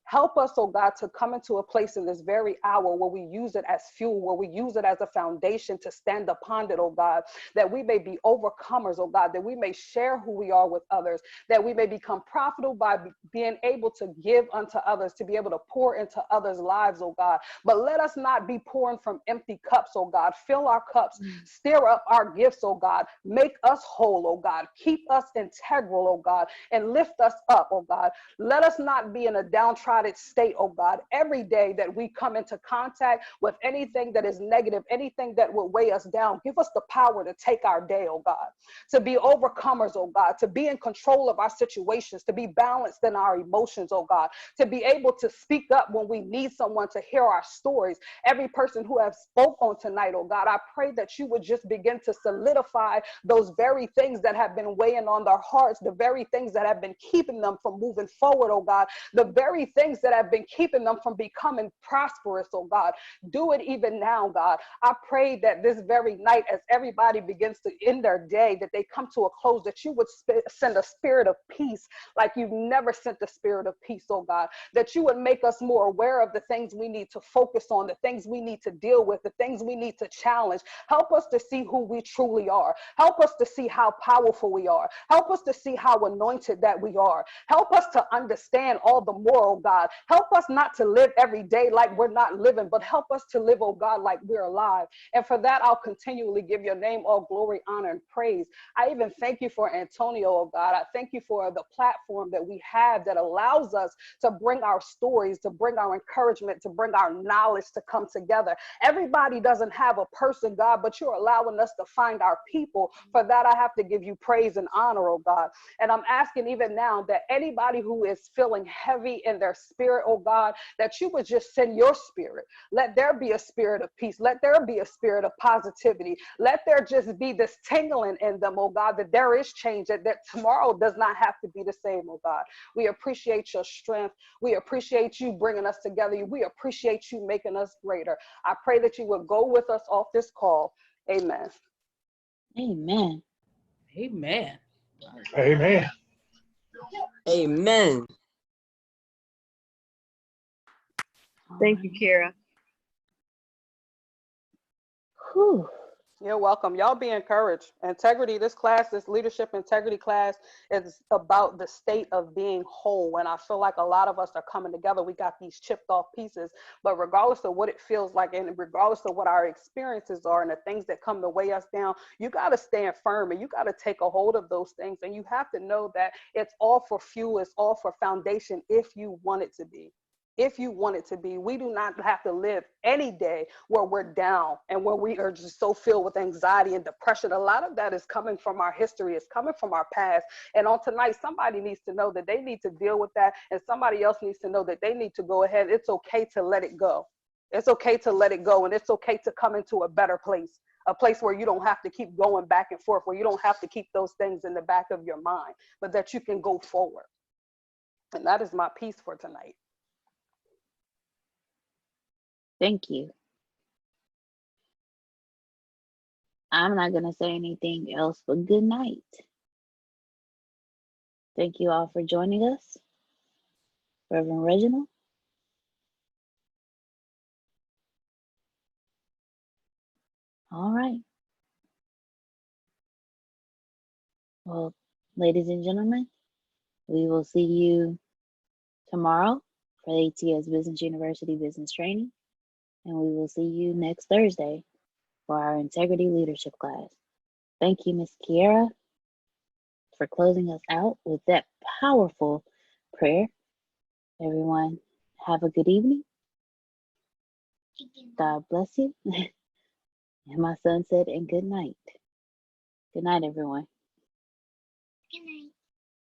Help us, oh God, to come into a place in this very hour where we use it as fuel, where we use it as a foundation to stand upon it, oh God, that we may be overcomers, oh God, that we may share who we are with others, that we may become profitable by being able to give unto others, to be able to pour into others' lives, oh God. But let us not be pouring from empty cups, oh God. Fill our cups, stir up our gifts, oh God. Make us whole, oh God. Keep us integral, oh God, and lift us up, oh God. Let us not be in a downtrodden state, oh God, every day that we come into contact with anything that is negative, anything that will weigh us down. Give us the power to take our day, oh God, to be overcomers, oh God, to be in control of our situations, to be balanced in our emotions, oh God, to be able to speak up when we need someone to hear our stories. Every person who has spoke on tonight, oh God, I pray that you would just begin to solidify those very things that have been weighing on their hearts, the very things that have been keeping them from moving forward, oh God, the very things that have been keeping them from becoming prosperous, oh God. Do it even now, God. I pray that this very night, as everybody begins to end their day, that they come to a close, that you would send a spirit of peace like you've never sent the spirit of peace, oh God. That you would make us more aware of the things we need to focus on, the things we need to deal with, the things we need to challenge. Help us to see who we truly are. Help us to see how powerful we are. Help us to see how anointed that we are. Help us to understand all the more, oh God. Help us not to live every day like we're not living, but help us to live, oh God, like we're alive. And for that, I'll continually give your name all glory, honor, and praise. I even thank you for Antonio, oh God. I thank you for the platform that we have that allows us to bring our stories, to bring our encouragement, to bring our knowledge to come together. Everybody doesn't have a person, God, but you're allowing us to find our people. For that, I have to give you praise and honor, oh God. And I'm asking even now that anybody who is feeling heavy in their spirit, oh God, that you would just send your spirit. Let there be a spirit of peace. Let there be a spirit of positivity. Let there just be this tingling in them, oh God, that there is change, that tomorrow does not have to be the same, oh God. We appreciate your strength. We appreciate you bringing us together. We appreciate you making us greater. I pray that you would go with us off this call. Amen. Amen. Amen. Amen. Amen. Thank you, Kira. Whew. You're welcome. Y'all be encouraged. Integrity, this class, this leadership integrity class is about the state of being whole. And I feel like a lot of us are coming together. We got these chipped off pieces, but regardless of what it feels like and regardless of what our experiences are and the things that come to weigh us down, you got to stand firm and you got to take a hold of those things. And you have to know that it's all for fuel, it's all for foundation if you want it to be. If you want it to be, we do not have to live any day where we're down and where we are just so filled with anxiety and depression. A lot of that is coming from our history, it's coming from our past. And on tonight, somebody needs to know that they need to deal with that, and somebody else needs to know that they need to go ahead. It's okay to let it go. It's okay to let it go, and it's okay to come into a better place, a place where you don't have to keep going back and forth, where you don't have to keep those things in the back of your mind, but that you can go forward. And that is my piece for tonight. Thank you. I'm not going to say anything else, but good night. Thank you all for joining us. Reverend Reginald. All right. Well, ladies and gentlemen, we will see you tomorrow for ATS Business University Business Training, and we will see you next Thursday for our Integrity Leadership class. Thank you, Ms. Kiera, for closing us out with that powerful prayer. Everyone, have a good evening. God bless you. And my son said, and good night. Good night, everyone. Good night.